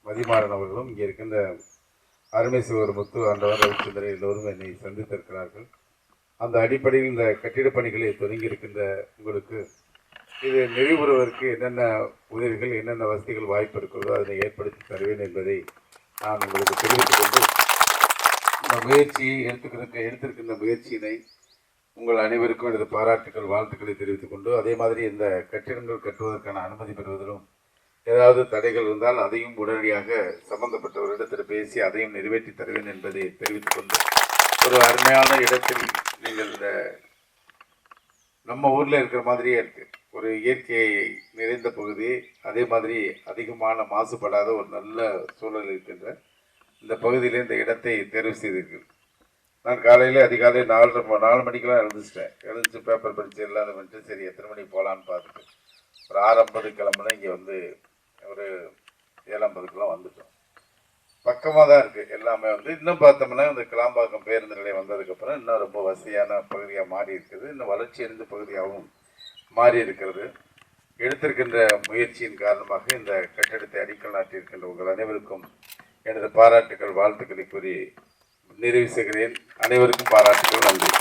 மதிமாறன் அவர்களும் இங்கே இருக்கின்ற அருமை சிவர் முத்து ஆண்டவர் ரவிச்சந்திரன் எல்லோரும் என்னை சந்தித்திருக்கிறார்கள். அந்த அடிப்படையில் இந்த கட்டிடப் பணிகளை தொடங்கி இருக்கின்ற உங்களுக்கு இது நிறைவுறுவதற்கு என்னென்ன உதவிகள், என்னென்ன வசதிகள் வாய்ப்பு இருக்கிறதோ அதனை ஏற்படுத்தி தருவேன் என்பதை நான் உங்களுக்கு தெரிவித்துக் கொண்டு இந்த முயற்சியை எடுத்திருக்கின்ற முயற்சியினை உங்கள் அனைவருக்கும் எனது பாராட்டுக்கள், வாழ்த்துக்களை தெரிவித்துக் கொண்டு அதே மாதிரி இந்த கட்டிடங்கள் கட்டுவதற்கான அனுமதி பெறுவதிலும் ஏதாவது தடைகள் இருந்தால் அதையும் உடனடியாக சம்பந்தப்பட்டவரிடத்தில் பேசி அதையும் நிறைவேற்றி தருவேன் என்பதை தெரிவித்துக் கொண்டு ஒரு அருமையான இடத்தில் நீங்கள் இந்த நம்ம ஊரில் இருக்கிற மாதிரியே இருக்கு, ஒரு இயற்கை நிறைந்த பகுதி, அதே மாதிரி அதிகமான மாசுபடாத ஒரு நல்ல சூழல் இருக்கின்ற இந்த பகுதியில் இந்த இடத்தை தேர்வு செய்தீர்கள். நான் காலையில் அதிகாலை 4 மணிக்கெல்லாம் எழுந்துச்சு பேப்பர் படித்து எல்லாம் பண்ணிட்டு சரி எத்தனை மணிக்கு போகலான்னு பார்த்துட்டு ஒரு 6:50 கிளம்புனா இங்கே வந்து ஒரு 7:50க்கெல்லாம் வந்துட்டோம். பக்கமாக தான் இருக்குது எல்லாமே. இன்னும் பார்த்தோம்னா இந்த கிளாம்பாக்கம் பேருந்து நிலையம் வந்ததுக்கப்புறம் இன்னும் ரொம்ப வசதியான பகுதியாக மாறி இருக்குது, இன்னும் வளர்ச்சி அடைந்த பகுதியாகவும் மாறி இருக்கிறது. எடுத்திருக்கின்ற முயற்சியின் காரணமாக இந்த கட்டிடத்தை அடிக்கல் நாட்டியிருக்கின்ற உங்கள் அனைவருக்கும் எனது பாராட்டுக்கள், வாழ்த்துக்களை கூறி நிறைவு செய்கிறேன். அனைவருக்கும் பாராட்டுக்கள், நன்றி.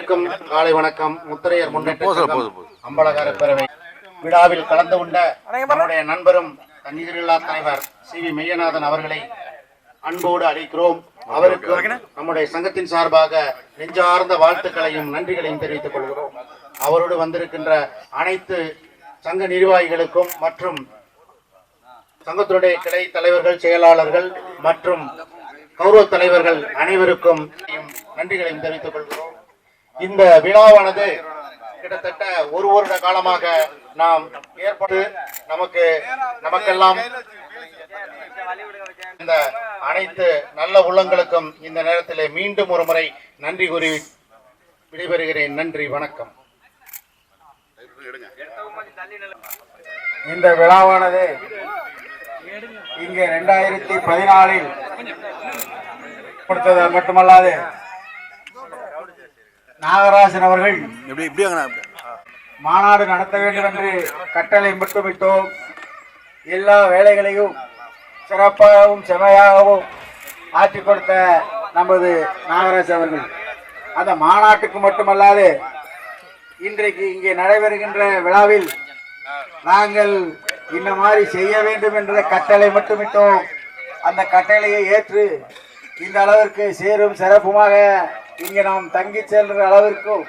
அனைவருக்கும் காலை வணக்கம். முத்திரையர் முன்னேற்ற சங்கம் அம்பலகார பேரவை விழாவில் கலந்து கொண்ட நம்முடைய நண்பரும் தண்ணீரில்லா தலைவர் சி.வி. மெய்யநாதன் அவர்களை அன்போடு அழைக்கிறோம். அவருக்கு நம்முடைய சங்கத்தின் சார்பாக நெஞ்சார்ந்த வாழ்த்துக்களையும் நன்றிகளையும் தெரிவித்துக் கொள்கிறோம். அவரோடு வந்திருக்கின்ற அனைத்து சங்க நிர்வாகிகளுக்கும் மற்றும் சங்கத்தினுடைய கிளை தலைவர்கள், செயலாளர்கள் மற்றும் கௌரவ தலைவர்கள் அனைவருக்கும் நன்றிகளையும் தெரிவித்துக் கொள்கிறோம். இந்த விழாவானது கிட்டத்தட்ட ஒரு வருட காலமாக நாம் ஏற்பட்டு நமக்கெல்லாம் இந்த அனைத்து நல்ல உள்ளங்களுக்கும் இந்த நேரத்தில் மீண்டும் ஒரு முறை நன்றி கூறி விடைபெறுகிறேன். நன்றி, வணக்கம். இந்த விழாவானது இங்கே 2014 கொடுத்தது மட்டுமல்லாது நாகராஜன் அவர்கள் மாநாடு நடத்த வேண்டும் என்று கட்டளை மட்டுமிட்டோம். எல்லா வேலைகளையும் சிறப்பாகவும் செமையாகவும் ஆற்றி கொடுத்த நமது நாகராஜ் அவர்கள் அந்த மாநாட்டுக்கு மட்டுமல்லாது இன்றைக்கு இங்கே நடைபெறுகின்ற விழாவில் நாங்கள் இந்த மாதிரி செய்ய வேண்டும் என்ற கட்டளை மட்டுமிட்டோம். அந்த கட்டளையை ஏற்று இந்த அளவிற்கு சேரும் சிறப்புமாக இங்கே நாம் தங்கி செல்ற அளவிற்கும்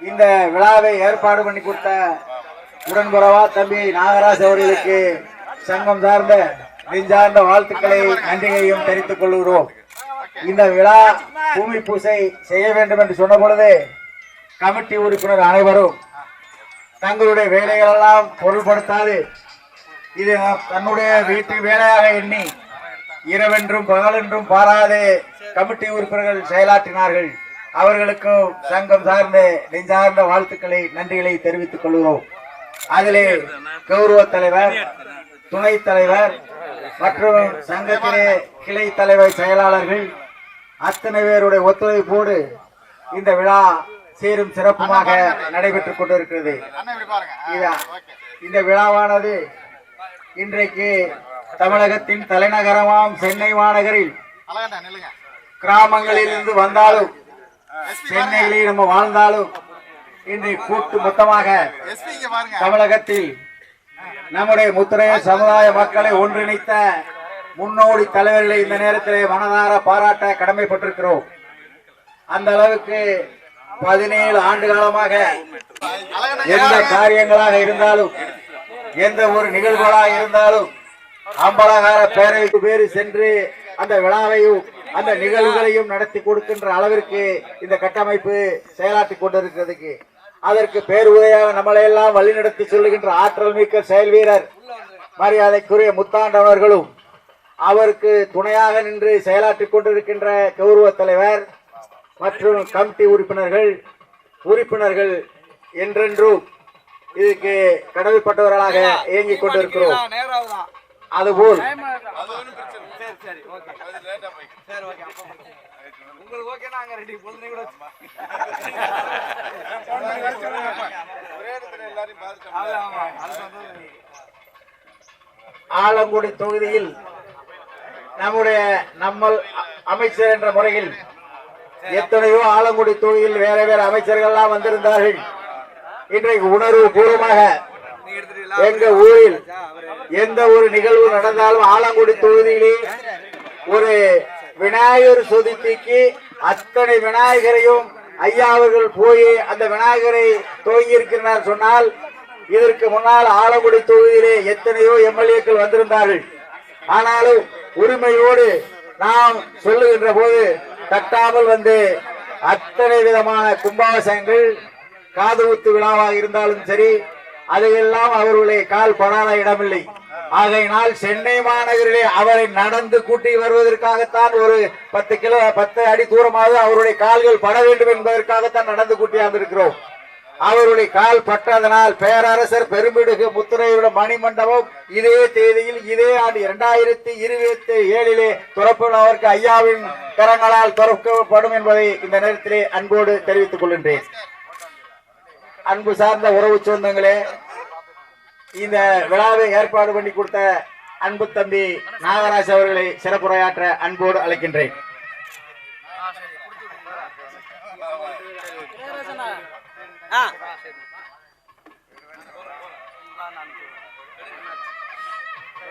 இந்த விழாவை ஏற்பாடு பண்ணி கொடுத்த உடன்புறவா தம்பி நாகராஜ் அவர்களுக்கு சங்கம் சார்ந்த நெஞ்சார்ந்த வாழ்த்துக்களை நன்றியையும் தெரிவித்துக் கொள்கிறோம். இந்த விழா பூமி பூசை செய்ய வேண்டும் என்று சொன்ன பொழுது கமிட்டி உறுப்பினர் அனைவரும் தங்களுடைய வேலைகளெல்லாம் பொருள்படுத்தாது இது தன்னுடைய வீட்டு வேலையாக எண்ணி இரவென்றும் பகலென்றும் பாராது கமிட்டி உறுப்பினர்கள் செயலாற்றினார்கள். அவர்களுக்கும் சங்கம் சார்ந்த நெஞ்சார்ந்த வாழ்த்துக்களை நன்றிகளை தெரிவித்துக் கொள்கிறோம். அதிலே கௌரவ தலைவர், துணைத் தலைவர் மற்றும் சங்கத்திலே கிளை தலைவர், செயலாளர்கள் அத்தனை பேருடைய ஒத்துழைப்போடு இந்த விழா சீரும் சிறப்புமாக நடைபெற்றுக் கொண்டிருக்கிறது. இந்த விழாவானது இன்றைக்கு தமிழகத்தின் தலைநகரமாம் சென்னை மாநகரில் கிராமங்களில் இருந்து வந்தாலும் சென்னையிலே நம்ம வாழ்ந்தாலும் இன்றைக்கு கூட்டு மொத்தமாக தமிழகத்தில் நம்முடைய முத்திரையர் சமுதாய மக்களை ஒன்றிணைத்த முன்னோடி தலைவர்களை இந்த நேரத்திலே மனதார பாராட்ட கடமைப்பட்டிருக்கிறோம். அந்த அளவுக்கு 17 ஆண்டு காலமாக எந்த காரியங்களாக இருந்தாலும் எந்த ஒரு நிகழ்வுகளாக இருந்தாலும் அம்பலகார பேரவைக்கு பேரு சென்று அந்த விழாவையும் அந்த நிகழ்வுகளையும் நடத்தி கொடுக்கின்ற அளவிற்கு இந்த கட்டமைப்பு செயலாற்றி கொண்டிருக்கிறதுக்கு அதற்கு பேருதவியாக நம்மளை எல்லாம் வழிநடத்தி சொல்லுகின்ற ஆற்றல் மிக்க செயல் வீரர் மரியாதைக்குரிய முத்தாண்டவர்களும் அவருக்கு துணையாக நின்று செயலாற்றி கொண்டிருக்கின்ற கௌரவ தலைவர் மற்றும் கமிட்டி உறுப்பினர்கள் என்றென்றும் இதுக்கு கடமைப்பட்டவர்களாக இயங்கிக் கொண்டிருக்கிறோம். அதுபோல் ஆலங்குடி தொகுதியில் நம்முடைய அமைச்சர் என்ற முறையில் எத்தனையோ ஆலங்குடி தொகுதியில் வேற வேற அமைச்சர்கள்லாம் வந்திருந்தார்கள். இன்றைக்கு உணர்வு பூர்வமாக எங்க ஊரில் எந்த ஒரு நிகழ்வு நடந்தாலும் ஆலங்குடி தொகுதியிலே ஒரு விநாயகர் சதுர்த்திக்கு அத்தனை விநாயகரையும் ஐயா அவர்கள் போய் அந்த விநாயகரை துவங்கி இருக்கிறார் சொன்னால் இதற்கு முன்னால் ஆலங்குடி தொகுதியிலே எத்தனையோ எம்எல்ஏக்கள் வந்திருந்தார்கள். ஆனாலும் உரிமையோடு நாம் சொல்லுகின்ற போது தட்டாமல் வந்து அத்தனை விதமான கும்பாபிஷேகங்கள் காது ஊத்து விழாவாக இருந்தாலும் சரி அதையெல்லாம் அவர்களுடைய கால் படாத இடமில்லை. ஆகையினால் சென்னை மாநகரிலே அவரை நடந்து கூட்டி வருவதற்காகத்தான் ஒரு 10 அடி தூரமாக அவருடைய கால்கள் பட வேண்டும் என்பதற்காகத்தான் நடந்து கூட்டியாந்திருக்கிறோம். அவருடைய கால் பட்டதனால் பேரரசர் பெரும்பிடுகு முத்துரையோட மணிமண்டபம் இதே தேதியில் இதே ஆண்டு 2027 துறப்பவருக்கு ஐயாவின் கரங்களால் துறக்கப்படும் என்பதை இந்த நேரத்திலே அன்போடு தெரிவித்துக் கொள்கின்றேன். அன்பு சார்ந்த உறவு சொந்தங்களே, இந்த விழாவை ஏற்பாடு பண்ணி கொடுத்த அன்பு தம்பி நாகராஜ் அவர்களை சிறப்புரையாற்ற அன்போடு அழைக்கின்றேன்.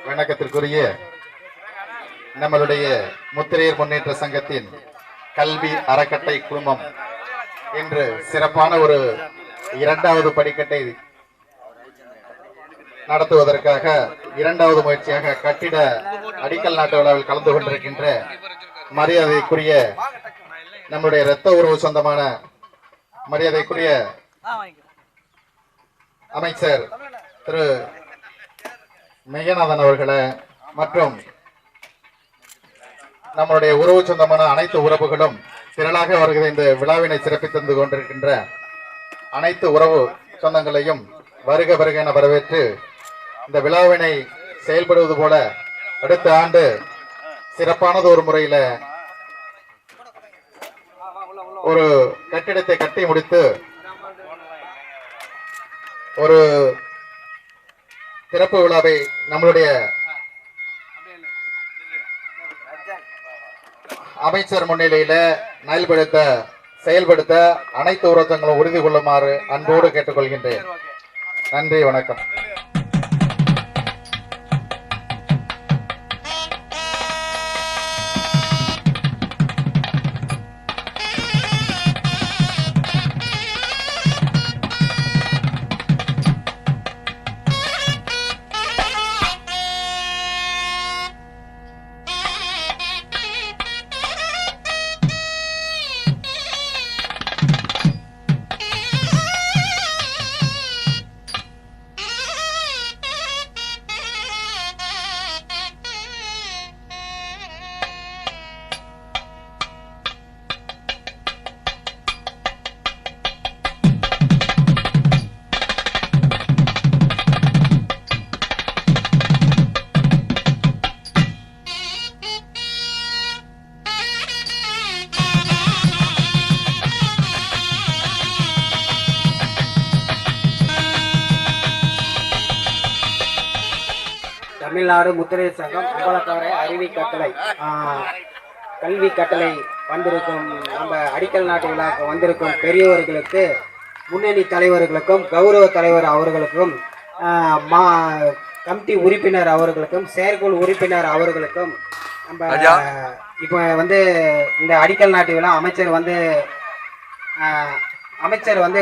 வணக்கத்திற்குரிய நம்மளுடைய முத்திரையர் முன்னேற்ற சங்கத்தின் கல்வி அறக்கட்டளை குழுமம் இன்று சிறப்பான ஒரு 2வது படிக்கட்டை நடத்துவதற்காக 2வது முயற்சியாக கட்டிட அடிக்கல் நாட்டு விழாவில் கலந்து கொண்டிருக்கின்ற மரியாதைக்குரிய நம்முடைய இரத்த உறவு சொந்தமான மரியாதைக்குரிய அமைச்சர் திரு மெய்யநாதன் அவர்களே மற்றும் நம்முடைய உறவு சொந்தமான அனைத்து உறவுகளும் திரளாக வருகிற இந்த விழாவினை சிறப்பித்து தந்து கொண்டிருக்கின்ற அனைத்து உறவு சொந்தங்களையும் வருக வருக என வரவேற்று இந்த விழாவினை செயல்படுவது போல அடுத்த ஆண்டு சிறப்பானது ஒரு முறையில ஒரு கட்டிடத்தை கட்டி முடித்து ஒரு திறப்பு விழாவை நம்மளுடைய அமைச்சர் முன்னிலையில செயல்படுத்த அனைத்து உறவுகளும் உறுதி கொள்ளுமாறு அன்போடு கேட்டுக்கொள்கின்றேன். நன்றி, வணக்கம். தமிழ்நாடு முத்திரையர் சங்கம் அம்பலக்கார கல்வி கட்டளை வந்திருக்கும் நம்ம அடிக்கல் நாட்டு விழாவுக்கு வந்திருக்கும் பெரியவர்களுக்கு, முன்னணி தலைவர்களுக்கும், கௌரவ தலைவர் அவர்களுக்கும், கமிட்டி உறுப்பினர் அவர்களுக்கும், செயற்குழு உறுப்பினர் அவர்களுக்கும், நம்ம இப்போ வந்து இந்த அடிக்கல் நாட்டு விழா அமைச்சர் வந்து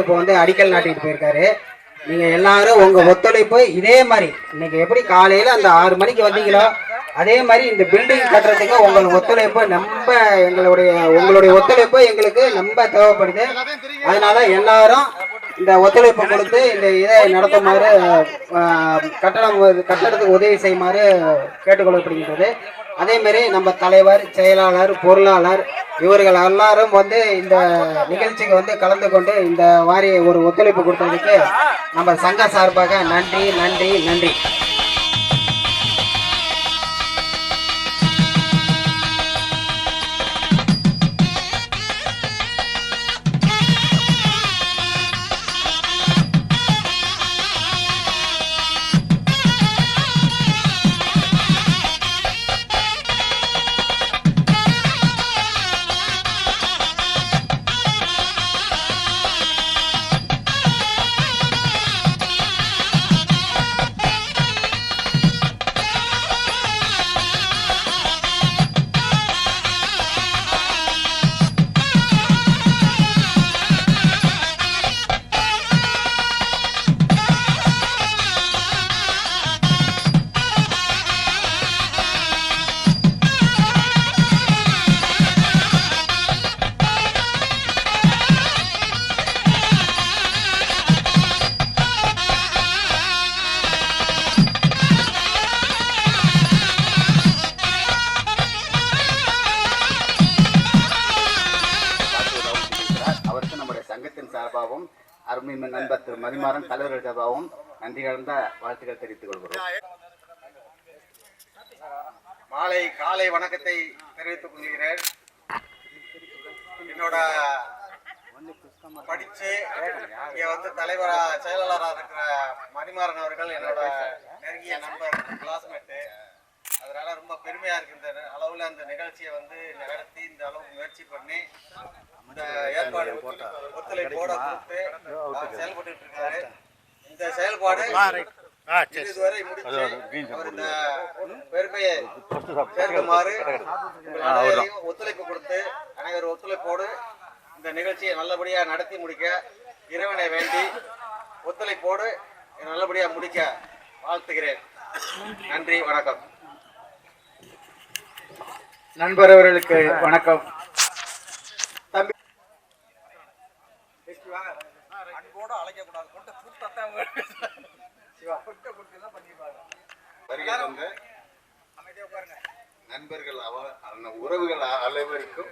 இப்போ வந்து அடிக்கல் நாட்டிட்டு போயிருக்காரு. நீங்கள் எல்லாரும் உங்கள் ஒத்துழைப்பு இதே மாதிரி இன்னைக்கு எப்படி காலையில் அந்த 6 மணிக்கு வந்தீங்களோ அதே மாதிரி இந்த பில்டிங் கட்டுறதுக்கு உங்கள் ஒத்துழைப்பு உங்களுடைய ஒத்துழைப்பு எங்களுக்கு ரொம்ப தேவைப்படுது. அதனால எல்லாரும் இந்த ஒத்துழைப்பு கொடுத்து இந்த இதை நடத்துமாறு கட்டடத்துக்கு உதவி செய்யுமாறு கேட்டுக்கொள்ளப்படுகின்றது. அதே மாதிரி நம்ம தலைவர், செயலாளர், பொருளாளர் இவர்கள் எல்லாரும் வந்து இந்த நிகழ்ச்சிக்கு வந்து கலந்து கொண்டு இந்த மாதிரி ஒரு ஒத்துழைப்பு கொடுத்ததுக்கு நம்ம சங்க சார்பாக நன்றி நன்றி நன்றி. சார்பாகவும் அருமை நண்பர் திரு மதிமாறன் தலைவர் சார்பாகவும் நன்றி கலந்த வாழ்த்துக்கள் தெரிவித்துக் கொள்கிறோம். காலை வணக்கத்தை தெரிவித்துக் கொள்கிறேன். என்னோட படிச்சு இங்க வந்து தலைவரா செயலாளராக இருக்கிற மதிமாறன் அவர்கள் என்னோட நெருங்கிய நண்பர், கிளாஸ்மேட்டு. அதனால ரொம்ப பெருமையா இருக்கு இந்த அளவுல அந்த நிகழ்ச்சியை வந்து நடத்தி இந்த அளவுக்கு முயற்சி பண்ணி இந்த ஏற்பாடு ஒத்துழைப்போட கொடுத்து செயல்பட்டு இருக்காரு. இந்த செயல்பாடு இதுவரை முடிச்சு அவர் இந்த பெருமையை சேர்க்குமாறு உங்கள் அனைவரையும் ஒத்துழைப்பு கொடுத்து அனைவரும் ஒத்துழைப்போடு இந்த நிகழ்ச்சியை நல்லபடியாக நடத்தி முடிக்க இறைவனை வேண்டி ஒத்துழைப்போடு நல்லபடியாக முடிக்க வாழ்த்துகிறேன். நன்றி, வணக்கம். நண்பர் அவர்களுக்கு வணக்கம். தம்பி நண்பர்கள் உறவுகள் அனைவருக்கும்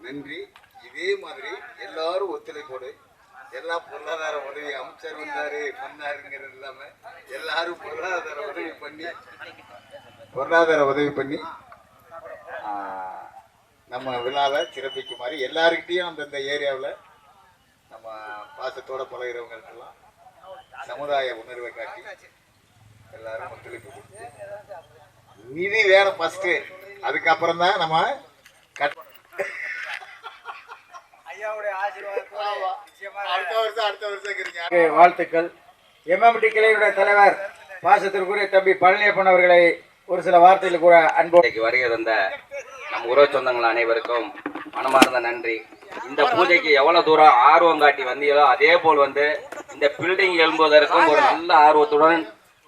நன்றி. இதே மாதிரி எல்லாரும் ஒத்துழைப்போடு எல்லா பொருளாதார உதவி அமைச்சர் வந்தாரு பண்ணாருங்கிறது இல்லாம எல்லாரும் பொருளாதார உதவி பண்ணி நம்ம விழாவை சிறப்பிக்குமாறு எல்லாருக்கிட்டையும் அந்தந்த ஏரியாவில் நம்ம பாசத்தோட பழகிறவங்களுக்கெல்லாம் சமுதாய உணர்வை காட்டி எல்லாரும் ஒத்துழைப்பு கொடுத்து நிதி வேணும் ஃபர்ஸ்ட், அதுக்கப்புறம் தான் நம்ம அடுத்த வருஷம் வாழ்த்துக்கள். எம்எம்டி கிளையுடைய தலைவர் பாசத்திற்குரிய தம்பி பழனியப்பன் அவர்களை ஒரு சில வார்த்தைகள் கூட அன்போடு வருகை தந்த நம் உறவு சொந்தங்கள் அனைவருக்கும் மனமார்ந்த நன்றி. இந்த பூஜைக்கு எவ்வளவு தூரம் ஆர்வம் காட்டி வந்தீங்களோ அதே போல் வந்து இந்த பில்டிங் எழும்புவதற்கும் ஒரு நல்ல ஆர்வத்துடன்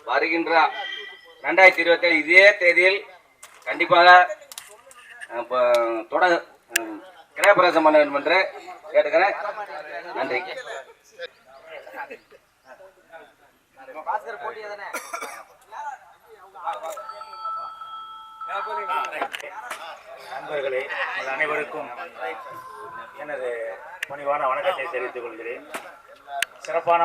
வருகின்ற 2027 இதே தேதியில் கண்டிப்பாக கிரகப்பிரவேசம் பண்ண வேண்டும் என்று கேட்டுக்கிறேன். நன்றி. நண்பர்களே, உங்கள் அனைவருக்கும் எனது பணிவான வணக்கத்தை தெரிவித்துக் கொள்கிறேன். சிறப்பான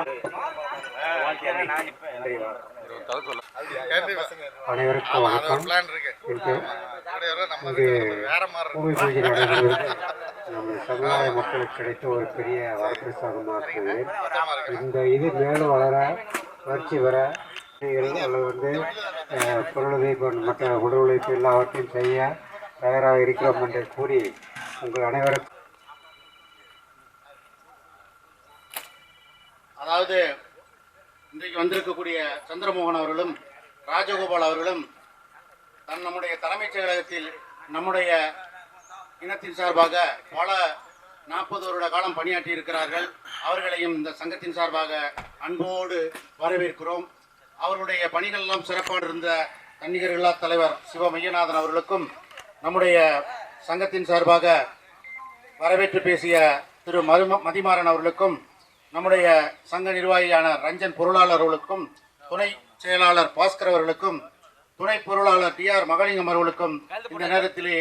அனைவருக்கும் வணக்கம். பூமி பூஜை நடைபெறுவது நம்ம சமுதாய மக்களுக்கு கிடைத்த ஒரு பெரிய வரப்பிரசாதமாக இருக்குது. இந்த இது மேலும் வளர வளர்ச்சி பெற அல்லது வந்து பொருளுதவி மற்ற உடல் உழைப்பு எல்லாவற்றையும் செய்ய தயாராக இருக்கிறோம் என்று கூறி உங்கள் அனைவருக்கும் அதாவது இன்றைக்கு வந்திருக்கக்கூடிய சந்திரமோகன் அவர்களும் ராஜகோபால் அவர்களும் நம்முடைய தலைமைச் செயலகத்தில் நம்முடைய இனத்தின் சார்பாக பல 40 வருட காலம் பணியாற்றி இருக்கிறார்கள். அவர்களையும் இந்த சங்கத்தின் சார்பாக அன்போடு வரவேற்கிறோம். அவர்களுடைய பணிகள் எல்லாம் சிறப்பாக இருந்த தன்னிகர் இல்லா தலைவர் சிவ மையநாதன் அவர்களுக்கும் நம்முடைய சங்கத்தின் சார்பாக வரவேற்று பேசிய திரு மதிமாறன் அவர்களுக்கும் நம்முடைய சங்க நிர்வாகியான ரஞ்சன் பொருளாளர் அவர்களுக்கும் துணை செயலாளர் பாஸ்கர் அவர்களுக்கும் துணை பொருளாளர் டிஆர் மகளிங்கம் அவர்களுக்கும் இந்த நேரத்திலே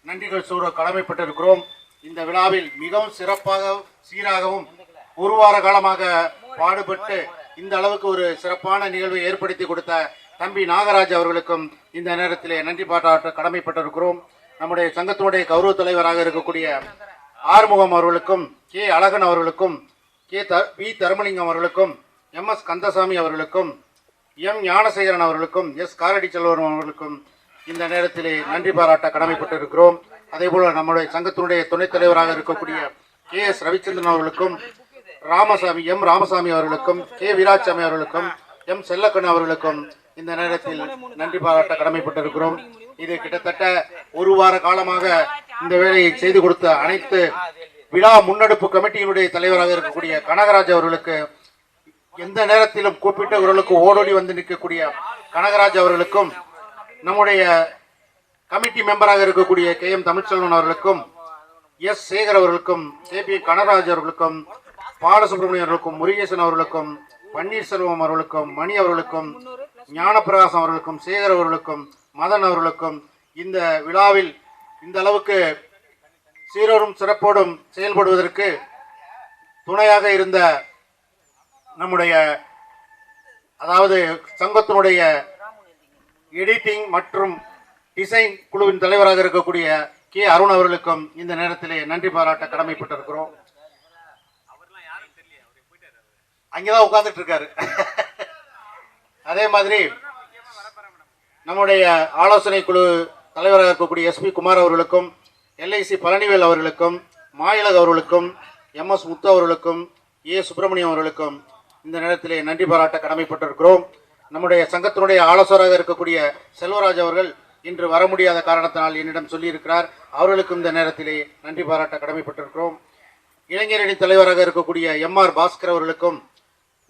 நன்றிகள் கூற கடமைப்பட்டிருக்கிறோம். இந்த விழாவில் மிகவும் சிறப்பாக சீராகவும் ஒரு வார காலமாக பாடுபட்டு இந்த அளவுக்கு ஒரு சிறப்பான நிகழ்வை ஏற்படுத்தி கொடுத்த தம்பி நாகராஜ் அவர்களுக்கும் இந்த நேரத்திலே நன்றி பாராட்ட கடமைப்பட்டிருக்கிறோம். நம்முடைய சங்கத்தினுடைய கௌரவ தலைவராக இருக்கக்கூடிய ஆறுமுகம் அவர்களுக்கும் கே அழகன் அவர்களுக்கும் வி தர்மலிங்கம் அவர்களுக்கும் MS கந்தசாமி அவர்களுக்கும் எம் ஞானசேகரன் அவர்களுக்கும் எஸ் காரடி செல்வன் அவர்களுக்கும் இந்த நேரத்திலே நன்றி பாராட்ட கடமைப்பட்டிருக்கிறோம். அதேபோல் நம்முடைய சங்கத்தினுடைய துணைத் தலைவராக இருக்கக்கூடிய KS ரவிச்சந்திரன் அவர்களுக்கும் எம் ராமசாமி அவர்களுக்கும் கே வீராசாமி அவர்களுக்கும் எம் செல்லக்கண்ணு அவர்களுக்கும் இந்த நேரத்தில் நன்றி பாராட்ட கடமைப்பட்டிருக்கிறோம். இது கிட்டத்தட்ட ஒரு வார காலமாக இந்த வேலையை செய்து கொடுத்த அனைத்து விழா முன்னெடுப்பு கமிட்டியினுடைய தலைவராக இருக்கக்கூடிய கனகராஜ் அவர்களுக்கு, எந்த நேரத்திலும் கூப்பிட்டவர்களுக்கு ஓடோடி வந்து நிற்கக்கூடிய கனகராஜ் அவர்களுக்கும், நம்முடைய கமிட்டி மெம்பராக இருக்கக்கூடிய KM தமிழ்ச்செல்வன் அவர்களுக்கும், எஸ் சேகர் அவர்களுக்கும், KP கனகராஜ் அவர்களுக்கும், பாலசுப்ரமணியன் அவர்களுக்கும், முருகேசன் அவர்களுக்கும், பன்னீர்செல்வம் அவர்களுக்கும், மணி அவர்களுக்கும், ஞானப்பிரகாசம் அவர்களுக்கும், சேகர் அவர்களுக்கும், மதன் அவர்களுக்கும் இந்த விழாவில் இந்த அளவுக்கு சீரோடும் சிறப்போடும் செயல்படுவதற்கு துணையாக இருந்த நம்முடைய அதாவது சங்கத்தினுடைய எடிட்டிங் மற்றும் டிசைன் குழுவின் தலைவராக இருக்கக்கூடிய கே அருண் அவர்களுக்கும் இந்த நேரத்திலே நன்றி பாராட்ட கடமைப்பட்டிருக்கிறோம். அங்கேதான் உட்கார்ந்துட்டு இருக்காரு. அதே மாதிரி நம்முடைய ஆலோசனை குழு தலைவராக இருக்கக்கூடிய எஸ்பி குமார் அவர்களுக்கும், எல்ஐசி பழனிவேல் அவர்களுக்கும், மாயிலக் அவர்களுக்கும், MS முத்து அவர்களுக்கும், சுப்பிரமணியம் அவர்களுக்கும் இந்த நேரத்திலே நன்றி பாராட்ட கடமைப்பட்டிருக்கிறோம். நம்முடைய சங்கத்தினுடைய ஆலோசகராக இருக்கக்கூடிய செல்வராஜ் அவர்கள் இன்று வர முடியாத காரணத்தினால் என்னிடம் சொல்லியிருக்கிறார். அவர்களுக்கும் இந்த நேரத்திலே நன்றி பாராட்ட கடமைப்பட்டிருக்கிறோம். இளைஞர் அணி தலைவராக இருக்கக்கூடிய MR பாஸ்கர் அவர்களுக்கும்,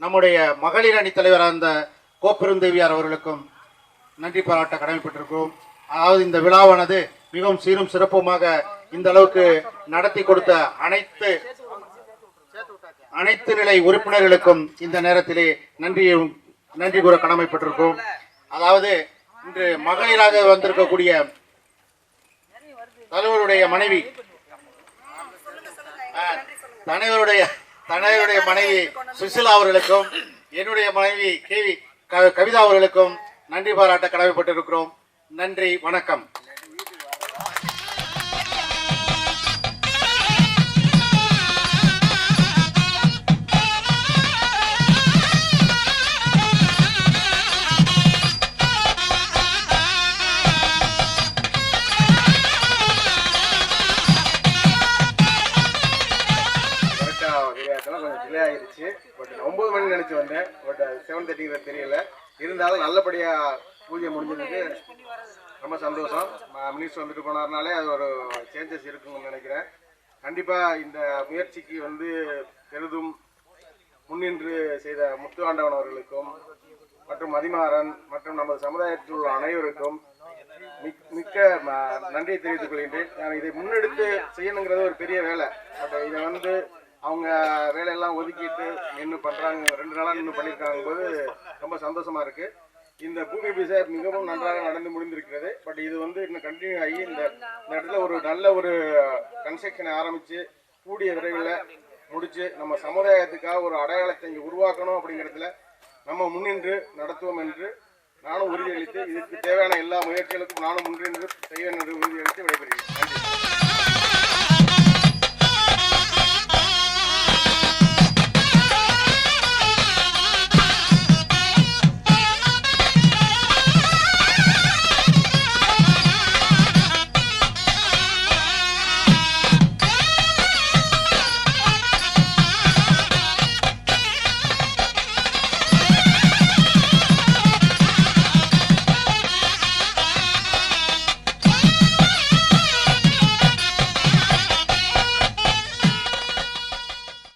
நம்முடைய மகளிர் அணி தலைவராக இருந்த கோப்பெருந்தேவியார் அவர்களுக்கும் நன்றி பாராட்ட கடமைப்பட்டிருக்கிறோம். அதாவது இந்த விழாவானது மிகவும் சீரும் சிறப்புமாக இந்த அளவுக்கு நடத்தி கொடுத்த அனைத்து நிலை உறுப்பினர்களுக்கும் இந்த நேரத்திலே நன்றி கூற கடமைப்பட்டிருக்கிறோம். அதாவது இன்று மகளிராக வந்திருக்கக்கூடிய தலைவருடைய மனைவி தலைவருடைய மனைவி சுசிலா அவர்களுக்கும், என்னுடைய மனைவி கவிதா அவர்களுக்கும் நன்றி பாராட்ட கடமைப்பட்டிருக்கிறோம். நன்றி, வணக்கம். கொஞ்சம் டிலே ஆயிடுச்சு. பட் 9 மணி நினைச்சு வந்தேன். பட் 7:30 தெரியல. இருந்தாலும் நல்லபடியா பூஜை முடிஞ்சதுக்கு ரொம்ப சந்தோஷம். மினிஸ்டர் வந்துட்டு போனார்னாலே அது ஒரு சேஞ்சஸ் இருக்குன்னு நினைக்கிறேன். கண்டிப்பா இந்த முயற்சிக்கு பெரிதும் முன்னின்று செய்த முத்து ஆண்டவன் அவர்களுக்கும் மற்றும் மதிமாறன் மற்றும் நமது சமுதாயத்தில் உள்ள அனைவருக்கும் மிக்க நன்றியை தெரிவித்துக் கொள்கின்றேன். இதை முன்னெடுத்து செய்யணுங்கிறது ஒரு பெரிய வேலை. பட் இதை அவங்க வேலையெல்லாம் ஒதுக்கிட்டு நின்று பண்ணுறாங்க. 2 நாளாக நின்று பண்ணியிருக்காங்க போது ரொம்ப சந்தோஷமா இருக்கு. இந்த பூமி பூஜை மிகவும் நன்றாக நடந்து முடிந்திருக்கிறது. பட் இது இன்னும் கண்டினியூ ஆகி இந்த இடத்துல ஒரு நல்ல ஒரு கன்ஸ்ட்ரக்ஷனை ஆரம்பித்து கூடிய விரைவில் முடித்து நம்ம சமுதாயத்துக்காக ஒரு அடையாளத்தை இங்கே உருவாக்கணும் அப்படிங்கிறதுல நம்ம முன்னின்று நடத்துவோம் என்று நானும் உறுதியளித்து, இதுக்கு தேவையான எல்லா முயற்சிகளுக்கும் நானும் முன்னின்று செய்வேன் என்று உறுதியளித்து விடைபெறுகிறேன். நன்றி.